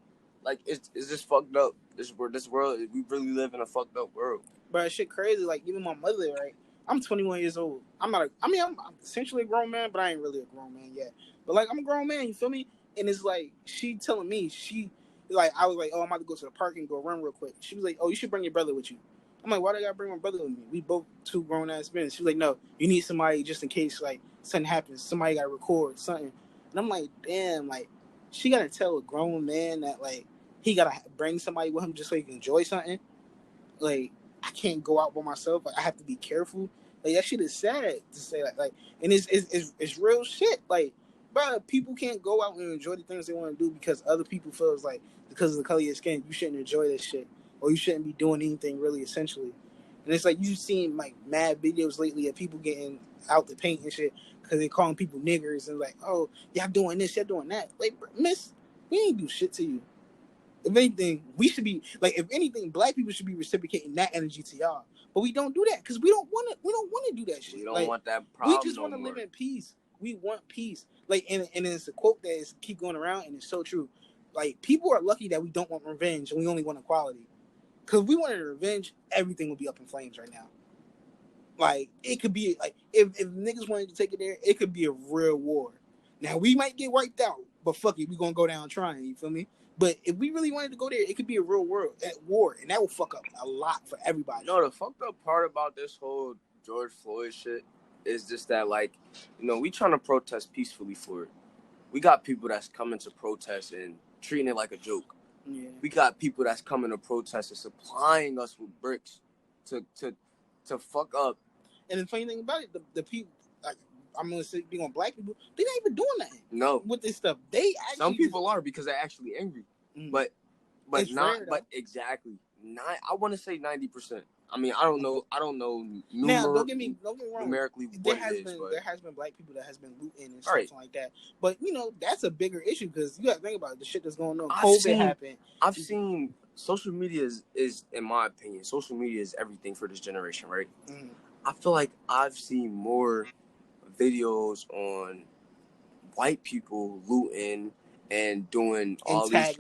Like it's just fucked up. This world, we really live in a fucked up world. But shit crazy. Like even my mother, right? I'm 21 years old. I'm essentially a grown man, but I ain't really a grown man yet. But like I'm a grown man. You feel me? And it's like she telling me I was like, oh, I'm about to go to the park and go run real quick. She was like, oh, you should bring your brother with you. I'm like, why do I gotta bring my brother with me? We both two grown ass men. She was like, no, you need somebody just in case like something happens. Somebody gotta record something. And I'm like, damn, like she gotta tell a grown man that like he gotta bring somebody with him just so he can enjoy something. Like I can't go out by myself. Like I have to be careful. Like that shit is sad to say like and it's real shit. Like, bro, people can't go out and enjoy the things they want to do because other people feels like because of the color of your skin, you shouldn't enjoy this shit. Or you shouldn't be doing anything really essentially. And it's like you've seen like mad videos lately of people getting out the paint and shit because they're calling people niggers and like, oh, y'all doing this, y'all doing that. Like, miss, we ain't do shit to you. If anything, we should be like. If anything, black people should be reciprocating that energy to y'all. But we don't do that because we don't want to. We don't want to do that shit. We don't like, want that problem. We just want to live in peace. We want peace. Like, and it's a quote that is keep going around, and it's so true. Like, people are lucky that we don't want revenge and we only want equality. Because if we wanted revenge, everything would be up in flames right now. Like, it could be like if niggas wanted to take it there, it could be a real war. Now we might get wiped out, but fuck it, we gonna go down trying. You feel me? But if we really wanted to go there, it could be a real world at war, and that will fuck up a lot for everybody. No, the fucked up part about this whole George Floyd shit is just that, like, you know, we trying to protest peacefully for it. We got people that's coming to protest and treating it like a joke. Yeah. We got people that's coming to protest and supplying us with bricks to fuck up. And the funny thing about it, the people, like, I'm gonna say, being on black people, they're not even doing nothing. No, with this stuff, they actually some people are because they're actually angry, but it's not. Rare, but exactly, I want to say 90%. I mean, I don't know. Now, don't get me wrong. Numerically, there has been black people that has been looting and stuff like that. But you know, that's a bigger issue because you got to think about it, the shit that's going on. COVID happened. I've seen social media is, in my opinion, social media is everything for this generation, right? I feel like I've seen more videos on white people looting and doing all these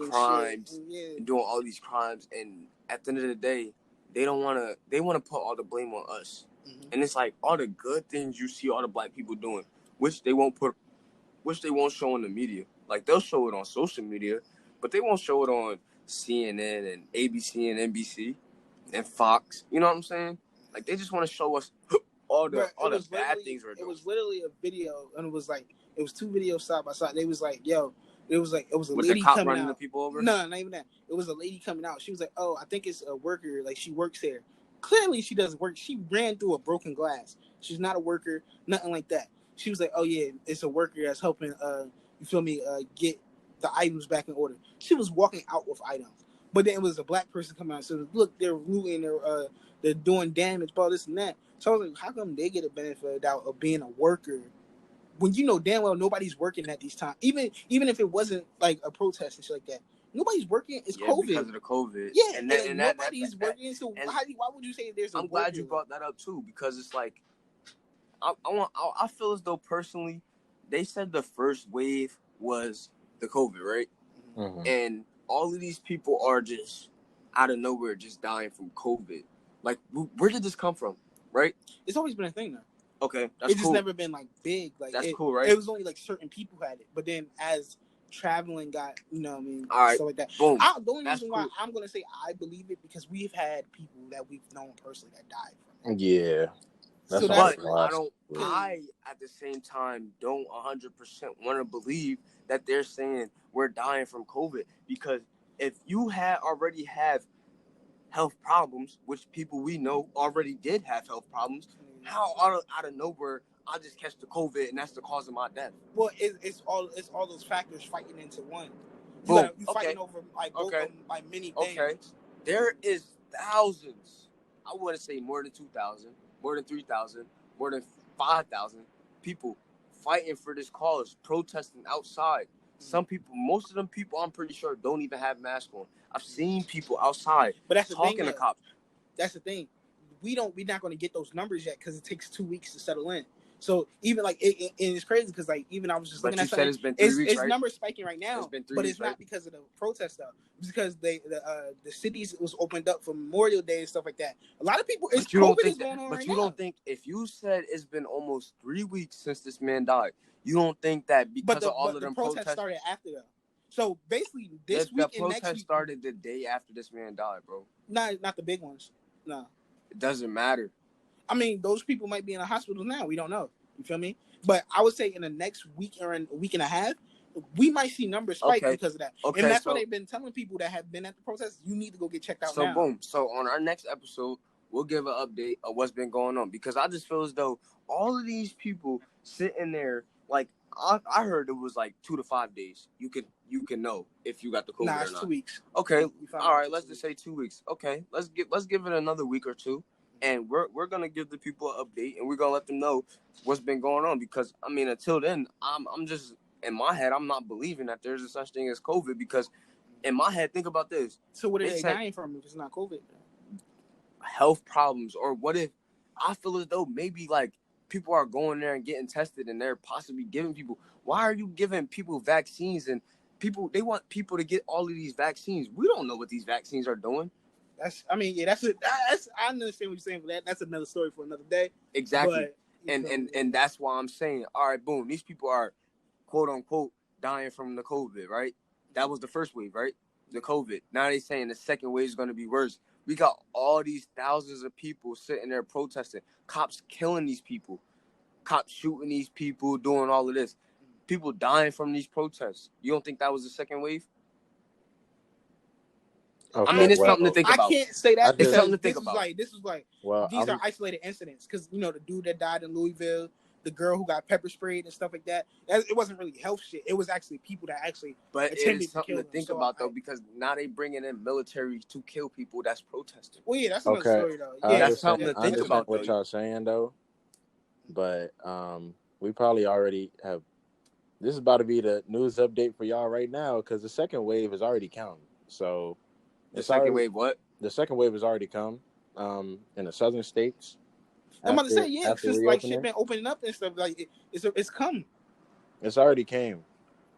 crimes, and at the end of the day, they want to put all the blame on us. And it's like all the good things you see all the black people doing, which they won't show in the media. Like they'll show it on social media, but they won't show it on CNN and ABC and NBC and Fox. You know what I'm saying? Like they just want to show us all the bad things we're doing. It was literally a video, and it was two videos side by side. They was like, yo. It was a with lady the cop coming running out. The people over? No, not even that. It was a lady coming out. She was like, "Oh, I think it's a worker. Like she works here. Clearly, she doesn't work. She ran through a broken glass. She's not a worker. Nothing like that. She was like, "Oh yeah, it's a worker that's helping. You feel me? Get the items back in order." She was walking out with items, but then it was a black person coming out. So look, they're looting. They're doing damage, all this and that. So I was like, how come they get a benefit of being a worker? When you know damn well nobody's working at these times, even if it wasn't like a protest and shit like that, nobody's working. It's COVID because of the COVID. Yeah, and nobody's working. So why would you say there's? I'm glad you brought that up too, because it's like I feel as though personally, they said the first wave was the COVID, right? And all of these people are just out of nowhere just dying from COVID. Like, where did this come from? Right? It's always been a thing though. Okay, that's It just cool. never been like big. Like That's it, cool, right? It was only like certain people had it. But then as traveling got, what I mean, All right, stuff like that. boom. The only That's reason cool. why I'm gonna say I believe it because we've had people that we've known personally that died from it. Yeah. So But that's I don't. I at the same time don't 100% want to believe that they're saying we're dying from COVID, because if you already have health problems, which people we know already did have health problems, how out of nowhere I just catch the COVID and that's the cause of my death? Well, it's all those factors fighting into one. Boom. You fighting over like both of them, like many things. Okay. There is thousands. I wouldn't say more than 2,000, more than 3,000, more than 5,000 people fighting for this cause, protesting outside. Some people, most of them people, I'm pretty sure don't even have masks on. I've seen people outside talking to cops. That's the thing. We're not going to get those numbers yet because it takes 2 weeks to settle in. So even like and it's crazy because like even I was just looking at something. It's been 3 weeks, right? Numbers spiking right now, but it's not right? because of the protest stuff. It's because the cities was opened up for Memorial Day and stuff like that. A lot of people. It's COVID is going on right now. But you don't think if you said it's been almost 3 weeks since this man died, you don't think that because of all of them protests started after that? So basically, this week and next week started the day after this man died, bro. Not the big ones. No, it doesn't matter. I mean, those people might be in the hospital now. We don't know. You feel me? But I would say in the next week or in a week and a half, we might see numbers spike because of that. Okay, and that's why they've been telling people that have been at the protests, you need to go get checked out now. Boom. So on our next episode, we'll give an update of what's been going on, because I just feel as though all of these people sitting there, like I heard it was like 2 to 5 days. You can know if you got the COVID or not. It's 2 weeks. Okay. All right. Let's just say 2 weeks. Okay. Let's give it another week or two, and we're gonna give the people an update, and we're gonna let them know what's been going on, because I mean, until then, I'm just in my head, I'm not believing that there's a such thing as COVID, because in my head, think about this. So what are they dying from if it's not COVID? Health problems. Or what if I feel as though maybe like people are going there and getting tested and they're possibly giving people. Why are you giving people vaccines and they want people to get all of these vaccines? We don't know what these vaccines are doing. I understand what you're saying, but that's another story for another day. Exactly. But, and that's why I'm saying, all right, boom, these people are quote unquote dying from the COVID, right? That was the first wave, right? The COVID. Now they're saying the second wave is going to be worse. We got all these thousands of people sitting there protesting, cops killing these people, cops shooting these people, doing all of this, people dying from these protests. You don't think that was the second wave? Okay, I mean, it's something to think about. I can't say that. It's something to think about. This was like these are isolated incidents, because the dude that died in Louisville, the girl who got pepper sprayed and stuff like that. It wasn't really health shit. It was actually people that actually. But it is something to think about though, because now they bringing in military to kill people that's protesting. Well, yeah, that's another story though. Yeah, that's something to think about. What y'all saying though, but we probably already have. This is about to be the news update for y'all right now, because the second wave is already come. So the second wave, what? The second wave has already come in the southern states. I'm about to say, because like shit been opening up and stuff, like it's come. It's already came.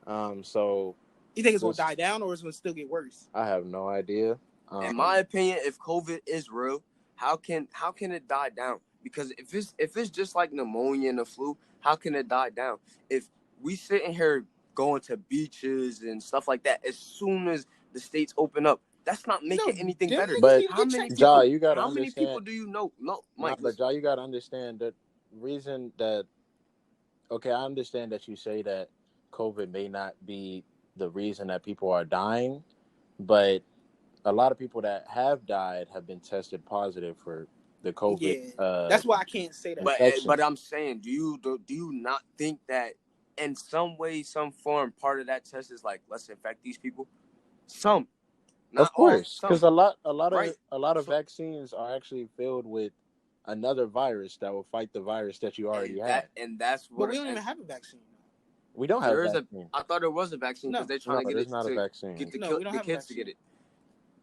So you think it's gonna die down or it's gonna still get worse? I have no idea. In my opinion, if COVID is real, how can it die down? Because if it's just like pneumonia and the flu, how can it die down? If we sitting here going to beaches and stuff like that, as soon as the states open up, that's not making anything better. But how many people do you know? No, Mike. But Ja, you gotta understand the reason that. Okay, I understand that you say that COVID may not be the reason that people are dying, but a lot of people that have died have been tested positive for the COVID. Yeah, that's why I can't say that. But I'm saying, do you not think that in some way, some form, part of that test is like, let's infect these people? Some. Of course, because a lot of vaccines are actually filled with another virus that will fight the virus that you already have. And that's what. But we don't even have a vaccine. We don't have a vaccine. I thought there was a vaccine because they're trying to get it. Not a vaccine. Get the kids to get it.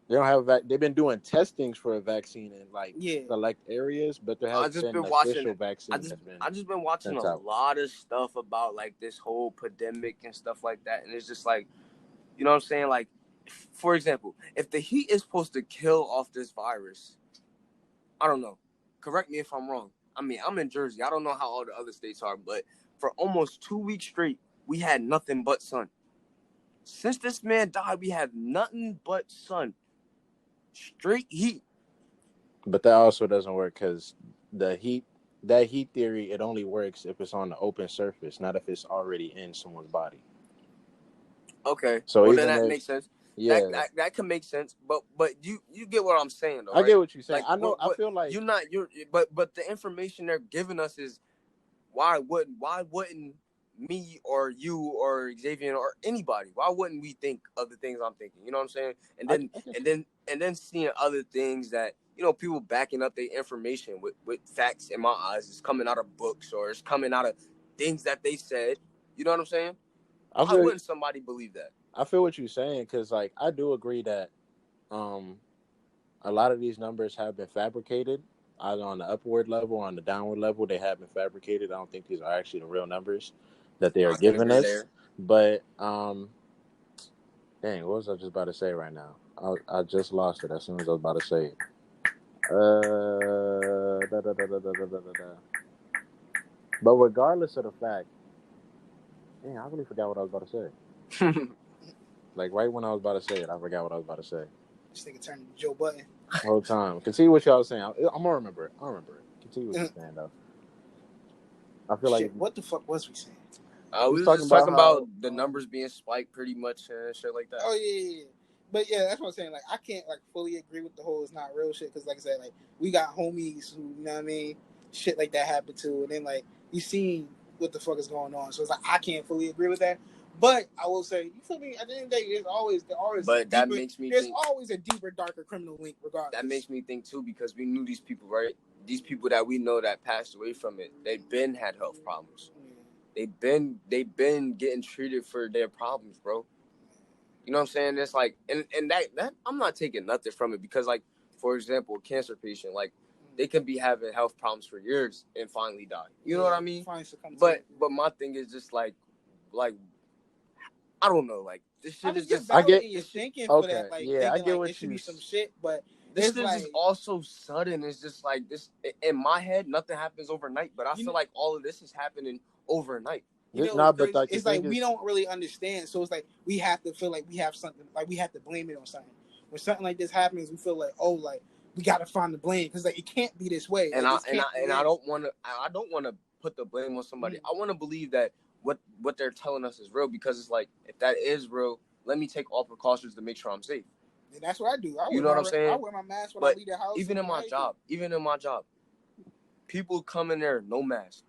They don't have they've been doing testings for a vaccine in select areas, but there hasn't been an official vaccine. I just been watching a lot of stuff about like this whole pandemic and stuff like that, and it's just like, you know what I'm saying? Like, for example, if the heat is supposed to kill off this virus, I don't know. Correct me if I'm wrong. I mean, I'm in Jersey. I don't know how all the other states are, but for almost 2 weeks straight, we had nothing but sun. Since this man died, we have nothing but sun. Straight heat. But that also doesn't work because the heat, that heat theory, it only works if it's on the open surface, not if it's already in someone's body. Okay. So Well, then even that if, makes sense. yeah, That can make sense. But you get what I'm saying though, I right? get what you're saying. Like I know. I what feel like you're not you're but the information they're giving us is why wouldn't me or you or Xavier or anybody, why wouldn't we think of the things I'm thinking? You know what I'm saying? And then I guess, seeing other things that, people backing up their information with facts in my eyes is coming out of books or it's coming out of things that they said. You know what I'm saying? I Why feel wouldn't somebody believe that? I feel what you're saying because like I do agree that um a lot of these numbers have been fabricated, either on the upward level or on the downward level. They have been fabricated. I don't think these are actually the real numbers that they are I can giving agree us. there. But dang, what was I just about to say right now? I just lost it as soon as I was about to say it. Da, da, da, da, da, da, da, da. But regardless of the fact, dang, I really forgot what I was about to say. Like right when I was about to say it, I forgot what I was about to say. This nigga turned to Joe Button. The whole time. Continue what y'all was saying. I'm gonna remember it. I'll remember it. Continue what you're saying though. I feel like Shit, what the fuck was we saying? we We was was talking just about talking about how the numbers being spiked pretty much and shit like that. Oh yeah. But yeah, that's what I'm saying. Like, I can't like fully agree with the whole it's not real shit because, like I said, like we got homies who, you know what I mean, shit like that happened to, and then like you see what the fuck is going on. So it's like I can't fully agree with that. But I will say, you feel me? At the end of the day, there's always But that deeper, makes me there's think. always a deeper, darker criminal link, regardless. That makes me think too because we knew these people, right? These people that we know that passed away from it, they've been had health problems. Yeah. They've been getting treated for their problems, bro. You know what I'm saying? It's like, and that I'm not taking nothing from it because, like, for example, a cancer patient, like, they can be having health problems for years and finally die. You know what I mean? But my thing is just like I don't know, like this shit is just. I get you're thinking for okay. that, like Yeah, I thinking get like what it should you. be some shit, but This it's is like just all so sudden. It's just like this in my head. Nothing happens overnight, but I feel like all of this is happening overnight. You know, Nah, but like the it's thing like is, we don't really understand. So it's like we have to feel like we have something, like we have to blame it on something. When something like this happens, we feel like, oh, like we got to find the blame because like it can't be this way. And Like, I don't want to put the blame on somebody. I want to believe that what they're telling us is real because it's like if that is real, let me take all precautions to make sure I'm safe. And that's what I do. You know what I'm saying? I wear my mask when but I leave the house. Even in my job, people come in there no mask.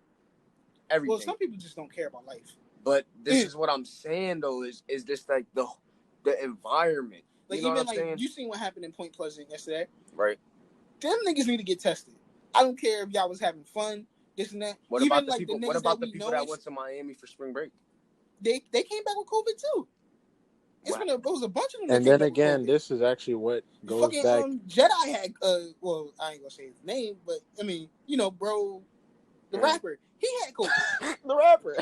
Everything. Well, some people just don't care about life. But this is what I'm saying though is just like the environment. Like, you know even what I'm saying? You seen what happened in Point Pleasant yesterday, right? Them niggas need to get tested. I don't care if y'all was having fun, this and that. What even about the like people? The what about the people that went to Miami for spring break? They came back with COVID too. It was a bunch of them. And then again, this is actually what goes back. Jedi had well, I ain't gonna say his name, but I mean, you know, bro, the rapper, he had COVID. The rapper.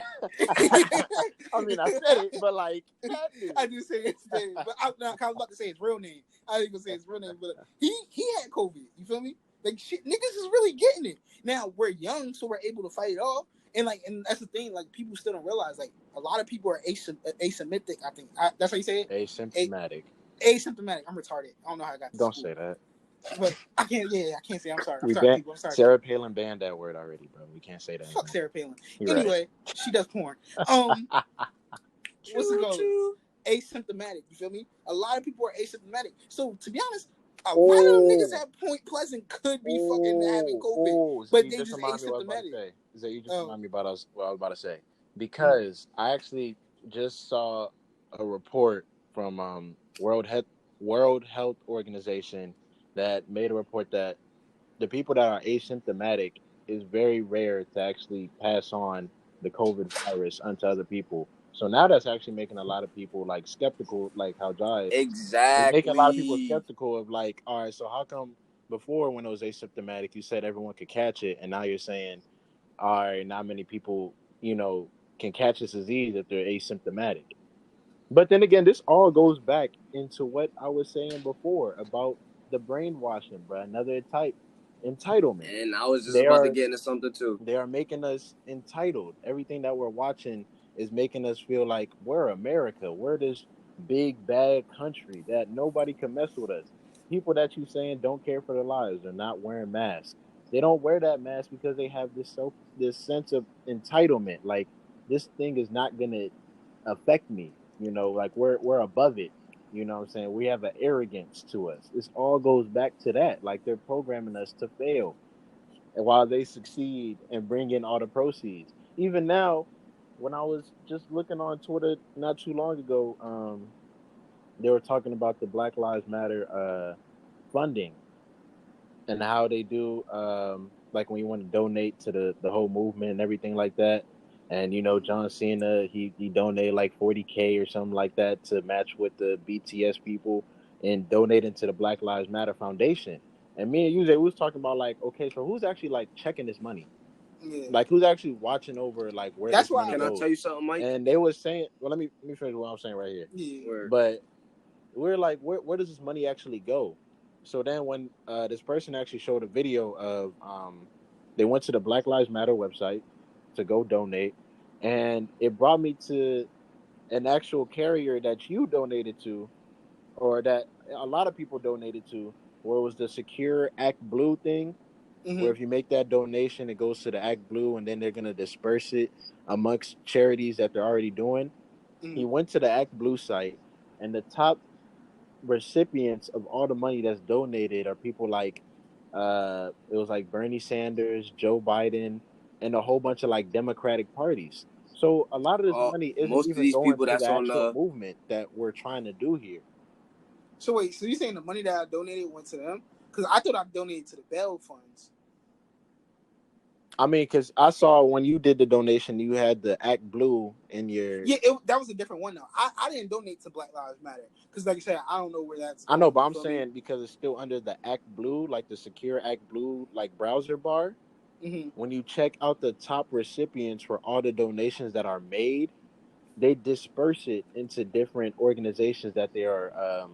I mean, I said it, but like I did say his name, but I was about to say his real name. I ain't gonna say his real name, but he had COVID. You feel me? Like shit, niggas is really getting it. Now we're young, so we're able to fight it off. And that's the thing. Like, people still don't realize. Like, a lot of people are asymptomatic. I think that's how you say it. Asymptomatic. Asymptomatic. I'm retarded. I don't know how I got. Don't say that. But I can't. Yeah, I can't say. I'm sorry. I'm sorry. Sarah Palin banned that word already, bro. We can't say that. Fuck Sarah Palin. You're anyway, right. She does porn. What's it called? Asymptomatic. You feel me? A lot of people are asymptomatic. So to be honest, a lot of them niggas at Point Pleasant could be fucking having COVID, but they just asymptomatic. You just remind me about what I was about to say, because I actually just saw a report from World Health Organization that made a report that the people that are asymptomatic is very rare to actually pass on the COVID virus onto other people. So now that's actually making a lot of people like skeptical, like how Jai exactly. It's making a lot of people skeptical of like, all right, so how come before when it was asymptomatic, you said everyone could catch it, and now you're saying, all right, not many people, can catch this disease if they're asymptomatic. But then again, this all goes back into what I was saying before about the brainwashing, bro. Another type Entitlement. And I was just They about to are get into something too. they are making us entitled. Everything that we're watching is making us feel like we're America. We're this big bad country that nobody can mess with us. People that you saying don't care for their lives are not wearing masks. They don't wear that mask because they have this sense of entitlement. Like this thing is not gonna affect me. Like we're above it. You know what I'm saying? We have an arrogance to us. This all goes back to that. Like they're programming us to fail. And while they succeed and bring in all the proceeds. Even now, when I was just looking on Twitter not too long ago, they were talking about the Black Lives Matter funding and how they do like when you want to donate to the whole movement and everything like that. And John Cena, he donated like 40K or something like that to match with the BTS people and donating to the Black Lives Matter Foundation. And me and you, was talking about like, okay, so who's actually like checking this money? Yeah. Like who's actually watching over like where That's this why. money Can I goes? tell you something, Mike? And they was saying, well, let me finish what I'm saying right here. Yeah. Where But we're like, where does this money actually go? So then when this person actually showed a video of they went to the Black Lives Matter website to go donate, and it brought me to an actual carrier that you donated to, or that a lot of people donated to, where it was the Secure Act Blue thing, where Mm-hmm. if you make that donation, it goes to the Act Blue, and then they're gonna disperse it amongst charities that they're already doing. He Mm-hmm. went to the Act Blue site, and the top recipients of all the money that's donated are people like it was like Bernie Sanders, Joe Biden, and a whole bunch of like Democratic parties. So a lot of this money isn't most of even these going people to the that's on actual the movement that we're trying to do here. So wait, so you saying the money that I donated went to them? Because I thought I donated to the bail funds. I mean, because I saw when you did the donation, you had the Act Blue in your. Yeah, that was a different one though. I didn't donate to Black Lives Matter because, like you said, I don't know where that's I know, going. but You I'm feel me? saying because it's still under the Act Blue, like the Secure Act Blue, like browser bar. Mm-hmm. When you check out the top recipients for all the donations that are made, they disperse it into different organizations that they are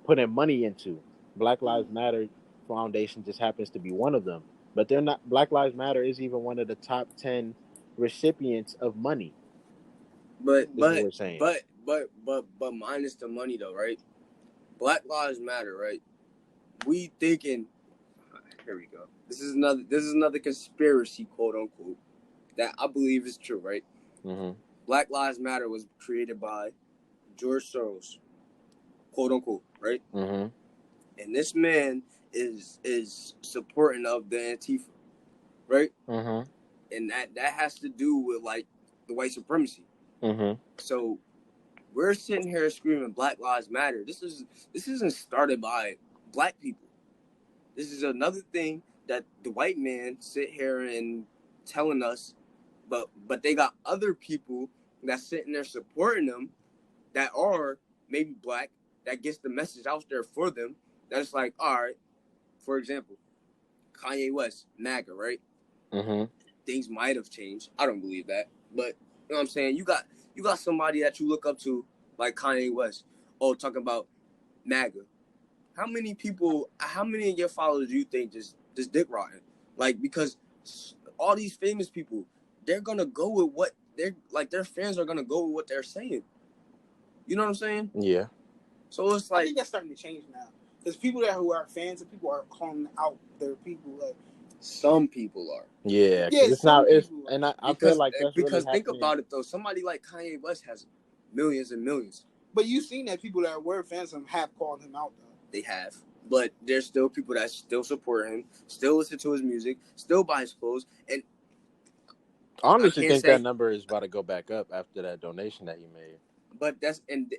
putting money into. Black Lives Matter Foundation just happens to be one of them, but they're not. Black Lives Matter is even one of the top 10 recipients of money. but Is what but we're saying. but minus the money though, right? Black Lives Matter, right? We thinking here we go. This is another conspiracy, quote unquote, that I believe is true, right? Mm-hmm. Black Lives Matter was created by George Soros, quote unquote, right? Mm-hmm. And this man is supporting of the Antifa, right? Mm-hmm. And that has to do with like the white supremacy. Mm-hmm. So we're sitting here screaming Black Lives Matter. This isn't started by black people. This is another thing that the white man sit here and telling us, but they got other people that's sitting there supporting them that are maybe black, that gets the message out there for them. That's like, all right, for example, Kanye West, MAGA, right? Mm-hmm. Things might have changed. I don't believe that, but you know what I'm saying. You got somebody that you look up to like Kanye West. Oh, talking about MAGA. How many of your followers do you think just dick rotting? Like, because all these famous people, they're gonna go with what they're like. Their fans are gonna go with what they're saying. You know what I'm saying? Yeah. So it's I like think that's starting to change now because people who are fans and people are calling out their people. Like, some people are. Yeah. Because yeah, it's some not. It's people. and I feel because like that's really because think happening. about it though. Somebody like Kanye West has millions and millions. But you've seen that people that were fans of him have called him out though. They have. But there's still people that still support him, still listen to his music, still buy his clothes, and I I honestly can't think that say. number is about to go back up after that donation that you made. But that's and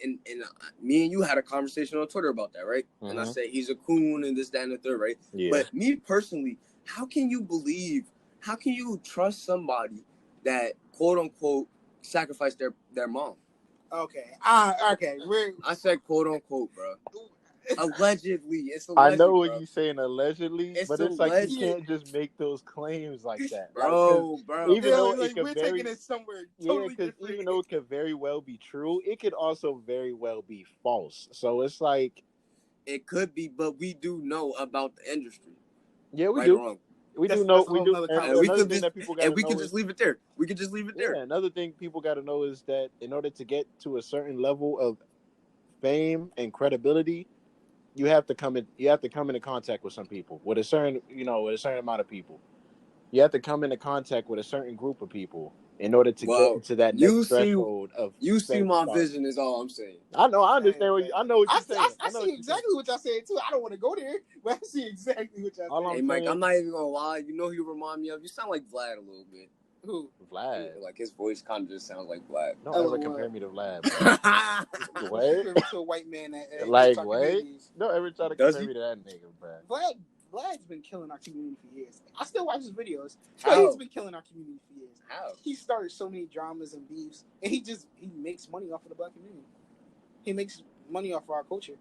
me and you had a conversation on Twitter about that, right? Mm-hmm. And I said he's a coon and this, that, and the third, right? Yeah. But me personally, how can you believe? How can you trust somebody that quote unquote sacrificed their mom? Okay. Okay. I said quote unquote, bro. Allegedly, it's I alleged, know what bro. you're saying allegedly, It's but it's like you alleged, can't just make those claims like that. Like, because bro. even Yeah, though it like could we're taking very, it somewhere yeah, totally because different. even though it could very well be true, it could also very well be false. So it's like, It could be, but we do know about the industry. Yeah, we Right or do. wrong? We do That's know. a We whole do. nother And And we another could thing just that people got to know is, leave it there. We could just leave it there. yeah, another thing people got to know is that in order to get to a certain level of fame and credibility, you have to come in. You have to come into contact with some people, with a certain, with a certain amount of people. You have to come into contact with a certain group of people in order to get Well, into that next you see, threshold of you see fame. my Stardom. vision is all I'm saying. I know. I Hey, understand what man. you. I know what I, you're saying. I I know see what you're saying. exactly what y'all saying too. I don't want to go there, but I see exactly what y'all All saying. I'm Hey, Mike, saying, I'm not even gonna lie. You know who you remind me of? You sound like Vlad a little bit. Who? Vlad. Like his voice kind of just sounds like Vlad. Don't ever compare LOL. me to Vlad, bro. What? Compare me to a white man that Like our what? communities. Don't ever try to Does compare he? me to that nigga, bro. Vlad's been killing our community for years. I still watch his videos, but How? he's been killing our community for years. How? He started so many dramas and beefs, and he makes money off of the black community. He makes money off of our culture.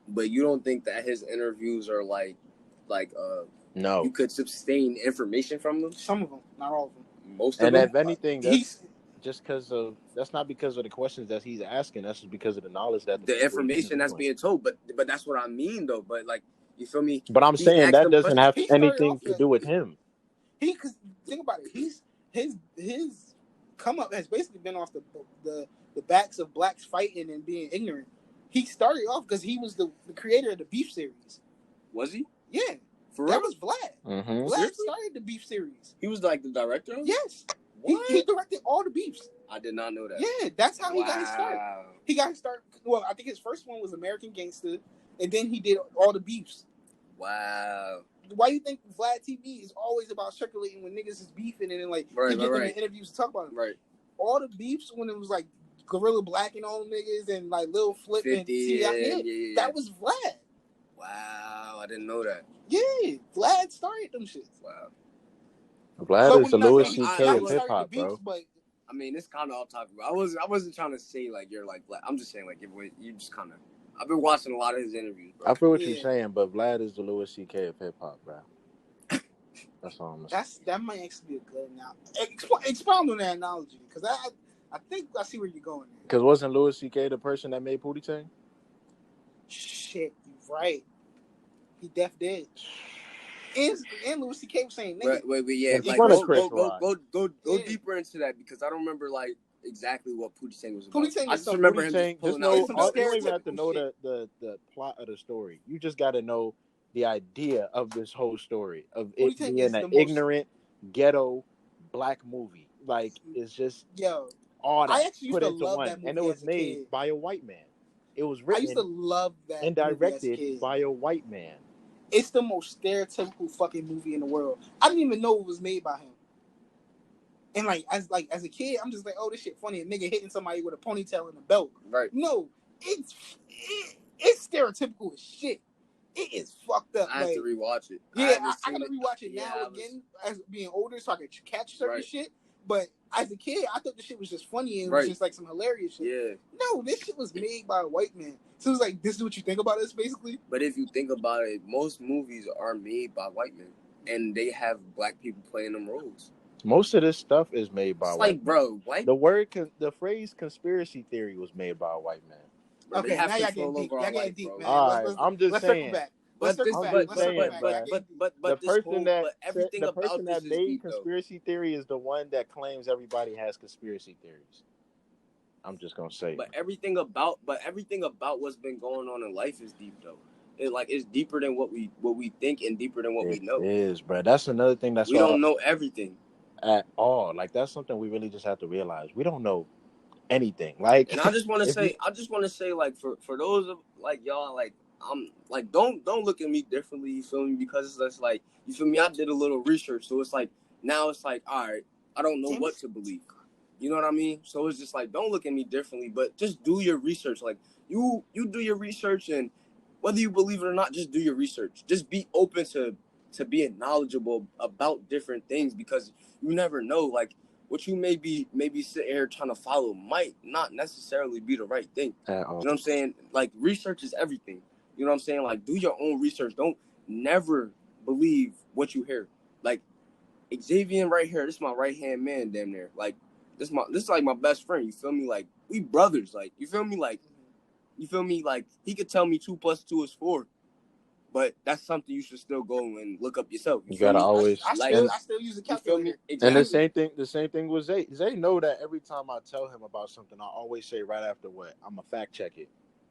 But you don't think that his interviews are like No. you could sustain information from them? Some of them, not all of them. Most of And them. if anything, that's He's just because of that's not because of the questions that he's asking. That's just because of the knowledge that the The people he's information that's interviewing. being told, but that's what I mean though. But like, you feel me? But I'm He saying asked that them doesn't questions. have he started anything off to as do with him. because think about it. His come up has basically been off the backs of blacks fighting and being ignorant. He started off because he was the creator of the beef series. Was he? Yeah, For that real? was Vlad. Mm-hmm. Vlad Seriously? started the beef series. He was like the director of it? Yes, What? he directed all the beefs. I did not know that. Yeah, that's how he got his start. Wow. He got his start. Well, I think his first one was American Gangster, and then he did all the beefs. Wow. Why do you think Vlad TV is always about circulating when niggas is beefing and then like he get them in interviews to talk about it? Right. All the beefs when it was like Gorilla Black and all them niggas and like Lil Flip 50, and T.I. yeah. That was Vlad. Wow, I didn't know that. Yeah, Vlad started them shits. Wow. Vlad But is the not Louis saying C.K. not of he hip started hop, the beefs, bro. but I mean, it's kind of off topic. I wasn't trying to say like you're like Vlad. I'm just saying like you just kind of. I've been watching a lot of his interviews, bro. I feel what Yeah. you're saying, but Vlad is the Louis C.K. of hip hop, bro. That's all I'm saying. that might actually be a good analogy. Expound on that analogy because I think I see where you're going. Because wasn't Louis C.K. the person that made Pootie Tang? Shit, you right. He def did. And Louis C.K. was saying, nigga. Wait, yeah. In Like front of Chris go Rock. Yeah. deeper into that because I don't remember like exactly what Pootie Tang was about. Pootie Tang I is just some remember Pootie him Tang, just pulling know, out. some you don't even have to stereotypical know shit. the plot of the story. You just got to know the idea of this whole story of Pootie it Tang being is an the most- ignorant ghetto black movie. Like it's just Yo, all that I actually used put to into love one, that movie and it was as a made kid. by a white man. It was I used to written love that and movie as a directed kid. by a white man. It's the most stereotypical fucking movie in the world. I didn't even know it was made by him. And as a kid, I'm just like, oh, this shit funny. A nigga hitting somebody with a ponytail and a belt. Right. No, it's stereotypical as shit. It is fucked up. I have to rewatch it. Yeah, I gotta rewatch it now Yeah, again as being older so I can catch certain Right. shit. But as a kid, I thought the shit was just funny and it Right. was just like some hilarious shit. Yeah. No, this shit was made by a white man. So it was like, this is what you think about us, basically? But if you think about it, most movies are made by white men, and they have black people playing them roles. Most of this stuff is made by It's white like, men. bro, white. The phrase conspiracy theory was made by a white man. Bro, Okay, they have now y'all control getting deep. over Y'all our getting life, deep, bro. man. All right, I'm just let's saying. circle back. But Let's circle back. Let's circle back. bro. Y'all getting deep. But The this person whole, that but everything the about person this that is made deep, though. conspiracy theory is the one that claims everybody has conspiracy theories. I'm just gonna say. But everything about what's been going on in life is deep, though. It's deeper than what we think and deeper than what we know. It is, bro. That's another thing that's we don't know everything at all. Like that's something we really just have to realize. We don't know anything. Like, and I just want to say, like for those of like y'all, like I'm like don't look at me differently. You feel me? Because it's just like you feel me. I did a little research, so it's like now it's like all right, I don't know what to believe. You know what I mean? So it's just like don't look at me differently, but just do your research. Like you do your research, and whether you believe it or not, just do your research. Just be open to being knowledgeable about different things because you never know. Like what you may be sitting here trying to follow might not necessarily be the right thing. You know what I'm saying? Like research is everything. You know what I'm saying? Like do your own research. Don't never believe what you hear. Like Xavier right here, this is my right hand man, damn near. Like this is like my best friend. You feel me? Like we brothers. Like you feel me? Like you feel me? Like he could tell me 2 + 2 is 4. but that's something you should still go and look up yourself. You You feel gotta me? always I Like, still use a you feel calculator. me? and Exactly. the same thing with Zay. Zay know that every time I tell him about something, I always say right after what I'm gonna fact check it.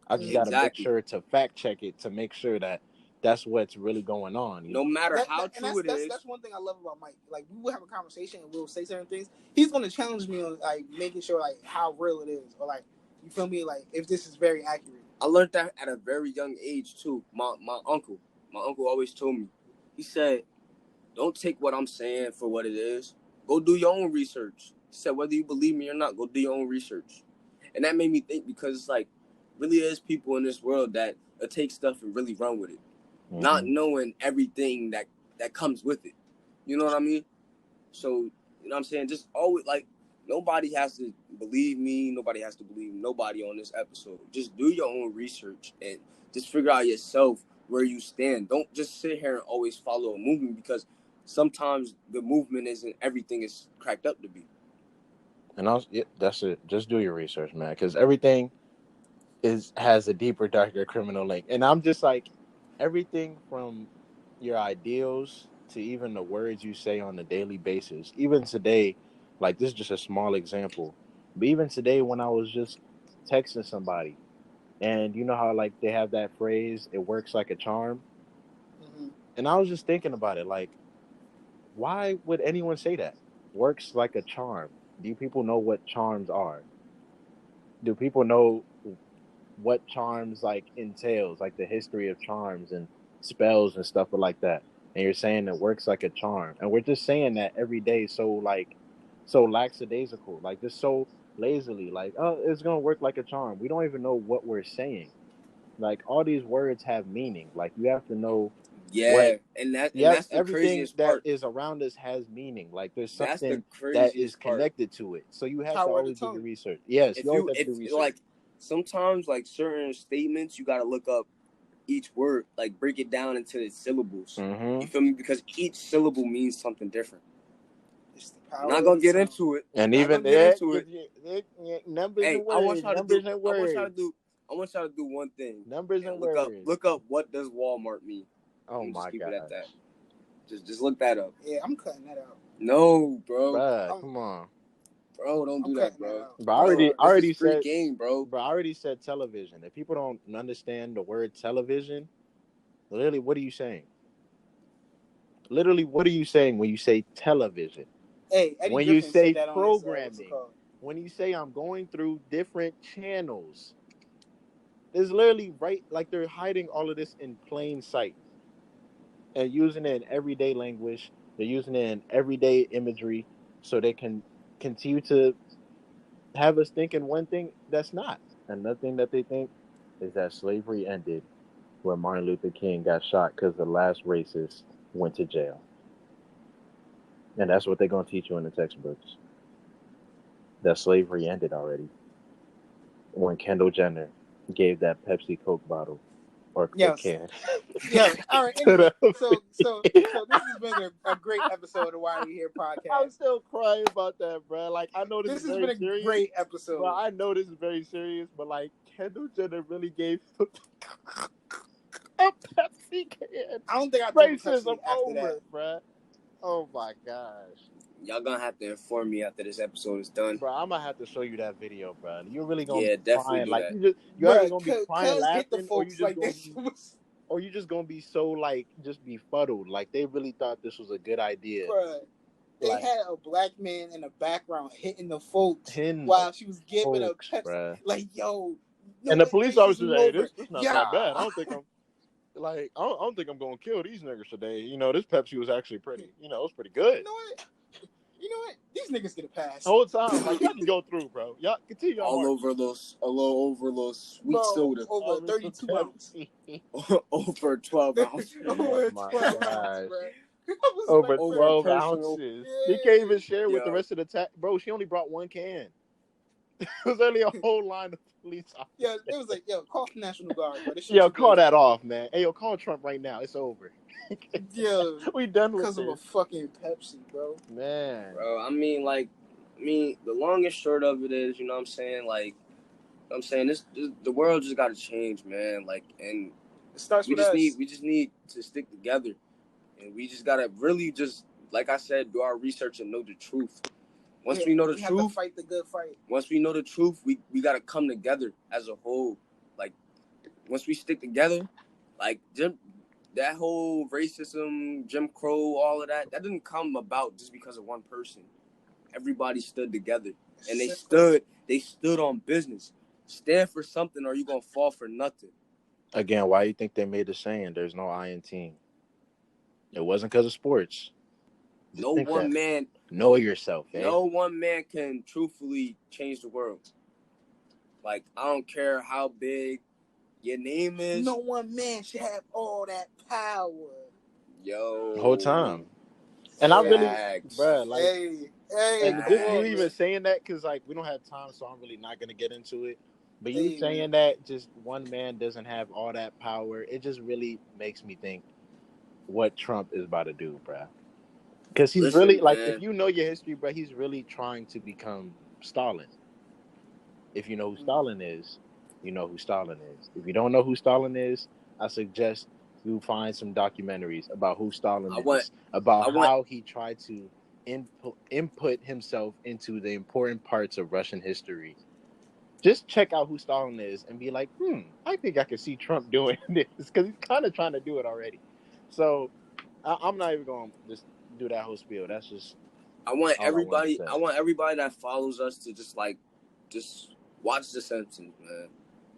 I just gotta make Exactly. sure to fact check it to make sure that that's what's really going on. You No know? matter how And true it is. that's one thing I love about Mike. Like we will have a conversation and we'll say certain things. He's gonna challenge me on like making sure like how real it is or like you feel me like if this is very accurate. I learned that at a very young age too. My uncle always told me. He said, "Don't take what I'm saying for what it is. Go do your own research." He said, "Whether you believe me or not, go do your own research." And that made me think because it's like, really is people in this world that take stuff and really run with it, not knowing everything that comes with it. You know what I mean? So, you know what I'm saying? Just always, like, nobody has to believe me. Nobody has to believe nobody on this episode. Just do your own research and just figure out yourself where you stand. Don't just sit here and always follow a movement because sometimes the movement isn't everything it's cracked up to be. And that's it. Just do your research, man, because everything has a deeper, darker criminal link. And I'm just like, everything from your ideals to even the words you say on a daily basis. Even today, like this is just a small example, but even today when I was just texting somebody, and you know how like they have that phrase, "It works like a charm," and I was just thinking about it, like, why would anyone say that? Works like a charm. Do people know what charms are? Do people know what charms like entails, like the history of charms and spells and stuff like that? And you're saying it works like a charm, and we're just saying that every day, so like, so lackadaisical, like just so lazily, like, oh, it's gonna work like a charm. We don't even know what we're saying. Like all these words have meaning. Like you have to know what. Yeah, and Yep, that's the everything craziest that part. is around us has meaning. Like there's That's the something that is craziest part. connected to it. So you have to Power of the always do your tongue. research. Yes, you always have to If do research. like sometimes like certain statements you gotta look up each word, like break it down into its syllables. You feel me? Because each syllable means something different. It's the power Not of gonna the get tongue. into it. And Not even gonna get into it. numbers Hey, and words, numbers and words, I want y'all to do one thing numbers and and words. look up what does Walmart mean. Oh And just my keep it at gosh, that. Just look that up. Yeah, I'm cutting that out. No, bro. bruh, come on. Bro, don't do that, bro. But I Bro, this already is free said, game, bro. but I already said television. If people don't understand the word television, literally, what are you saying? Literally, what are you saying when you say television? Hey, Eddie When you Griffin said say that on his what's it programming, called? when you say I'm going through different channels, it's literally right, like they're hiding all of this in plain sight and using it in everyday language. They're using it in everyday imagery so they can continue to have us thinking one thing that's not. Another thing that they think is that slavery ended when Martin Luther King got shot because the last racist went to jail. And that's what they're going to teach you in the textbooks. That slavery ended already when Kendall Jenner gave that Pepsi Coke bottle or Coke Yes. can. Yeah. All right. Anyway, so this has been a great episode of Why Are You Here podcast. I'm still crying about that, bro. Like I know this is has very been a serious, great episode. Bro, I know this is very serious, but like Kendall Jenner really gave a Pepsi can. I don't think I drank Racism Pepsi after over, that. bro. Oh my gosh. Y'all gonna have to inform me after this episode is done. Bro, I'm gonna have to show you that video, bro. You're really gonna Yeah, be definitely crying. do Like that. you're either gonna be crying Cuz hit the laughing, or you folks just like gonna this be, was, or you just gonna be so like just befuddled. Like they really thought this was a good idea. bruh. They Like, had a black man in the background hitting the folks hitting while she was giving folks, a Pepsi. bruh. Like, yo, no, And the police officer said, "Hey, this not yeah. that bad. I don't think I'm like I don't think I'm gonna kill these niggas today. You know, this Pepsi was actually pretty. You know, it was pretty good. You know what? These niggas get a pass. The whole time, like y'all can go through, bro. Y'all continue. All over those sweet soda. Over 32 ounce. Over 12 ounce. Over Oh my 12 gosh. ounce, bro. Over Over 12 personal. ounces. Yeah. He can't even share with the Yo. rest of the bro. She only brought one can. It was only a whole line of police officers. Yeah, it was like, yo, call the National Guard, bro. This shit Yo, too call crazy. that off, man. Hey, yo, call Trump right now. It's over. Yo, We done with because of a this. fucking Pepsi, bro. Man. Bro, I mean, the long and short of it is, you know what I'm saying? Like, I'm saying this the world just got to change, man. Like, and It starts with us. We just need to stick together, and we just gotta really just, like I said, do our research and know the truth. Once we know the truth, have to fight the good fight. Once we know the truth, we gotta come together as a whole. Like, once we stick together, like that whole racism, Jim Crow, all of that didn't come about just because of one person. Everybody stood together, and they stood on business. Stand for something, or you gonna fall for nothing. Again, why you think they made the saying, "There's no I in team"? It wasn't because of sports. Just No one that. man. Know yourself, eh? No one man can truthfully change the world. Like, I don't care how big your name is. No one man should have all that power. Yo. The whole time. And I really, bruh, like, and just you even saying that, because, like, we don't have time, so I'm really not going to get into it. But you saying that just one man doesn't have all that power, it just really makes me think what Trump is about to do, bruh. Because he's really, like, if you know your history, bruh, he's really trying to become Stalin. If you know who Stalin is, you know who Stalin is. If you don't know who Stalin is, I suggest you find some documentaries about who Stalin is, about how he tried to input himself into the important parts of Russian history. Just check out who Stalin is and be like, I think I can see Trump doing this, because he's kind of trying to do it already. So I'm not even going to just do that whole spiel. That's just I want everybody that follows us to just watch The Simpsons, man.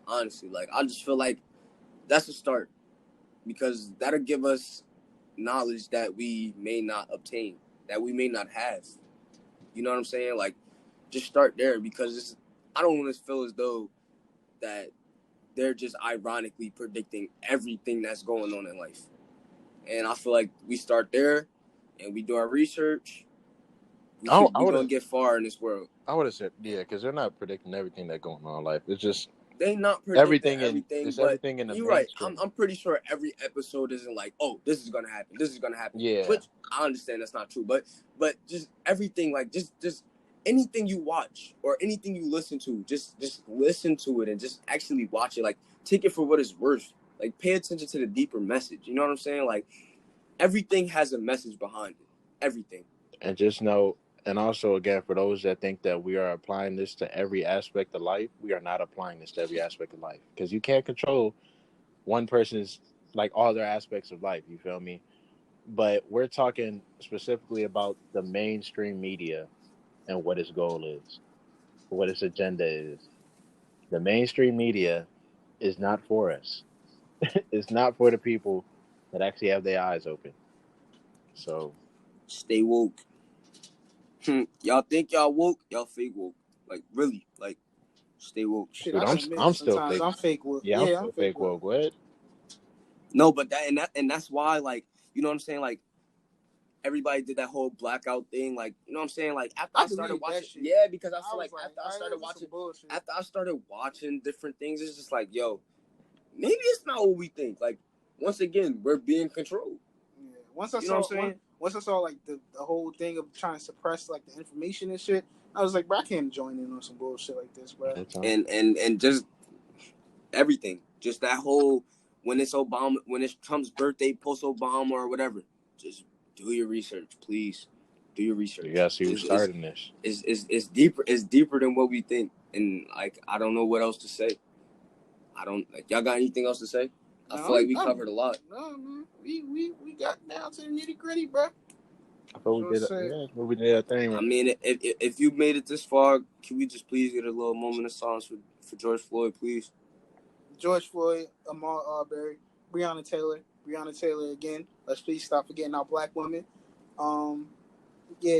Honestly, like, I just feel like that's a start, because that'll give us knowledge that we may not obtain, that we may not have. You know what I'm saying? Like, just start there, because I don't want to feel as though that they're just ironically predicting everything that's going on in life. And I feel like we start there and we do our research. We're going to get far in this world. I would have said, yeah, because they're not predicting everything that's going on in life. It's just they not predicting everything. It's everything in the you're mainstream. Right. I'm pretty sure every episode isn't like, oh, this is going to happen. This is going to happen. Yeah. Which I understand that's not true. But just everything, like, just anything you watch or anything you listen to, just listen to it and just actually watch it. Like, take it for what it's worth. Like, pay attention to the deeper message. You know what I'm saying? Like, everything has a message behind it. Everything. And just know, and also, again, for those that think that we are applying this to every aspect of life, we are not applying this to every aspect of life. Because you can't control one person's, like, all their aspects of life. You feel me? But we're talking specifically about the mainstream media and what its goal is, what its agenda is. The mainstream media is not for us. It's not for the people that actually have their eyes open. So stay woke. Y'all think y'all woke? Y'all fake woke. Like, really? Like, stay woke. Shit, I'm still fake. I'm fake woke. Yeah, I'm still fake woke. What? No, but that's why, like, you know what I'm saying? Like, everybody did that whole blackout thing. Like, you know what I'm saying? Like, after I started watching, because I feel like after I started watching different things, it's just like, yo, maybe it's not what we think. Like, once again, we're being controlled. Yeah. Once I saw like the whole thing of trying to suppress, like, the information and shit, I was like, bro, I can't join in on some bullshit like this, bro. And just everything, just that whole, when it's Trump's birthday, post Obama or whatever, just do your research, please. Do your research. You gotta see who's starting this. It's deeper. It's deeper than what we think, and, like, I don't know what else to say. Y'all got anything else to say? I feel like we covered a lot. No, man. We got down to the nitty gritty, bro. I thought we did that thing. I mean, if you made it this far, can we just please get a little moment of silence for George Floyd, please? George Floyd, Ahmaud Arbery, Breonna Taylor again. Let's please stop forgetting our black women.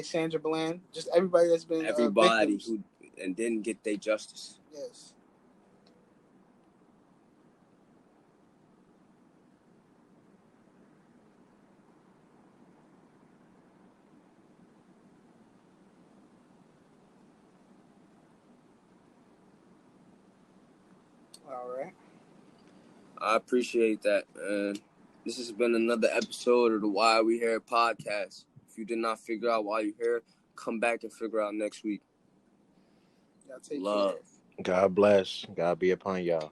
Sandra Bland. Just everybody that's been everybody who and didn't get their justice. Yes. All right. I appreciate that, man. This has been another episode of the Why We Here podcast. If you did not figure out why you're here, come back and figure out next week. Y'all take love. care. God bless. God be upon y'all.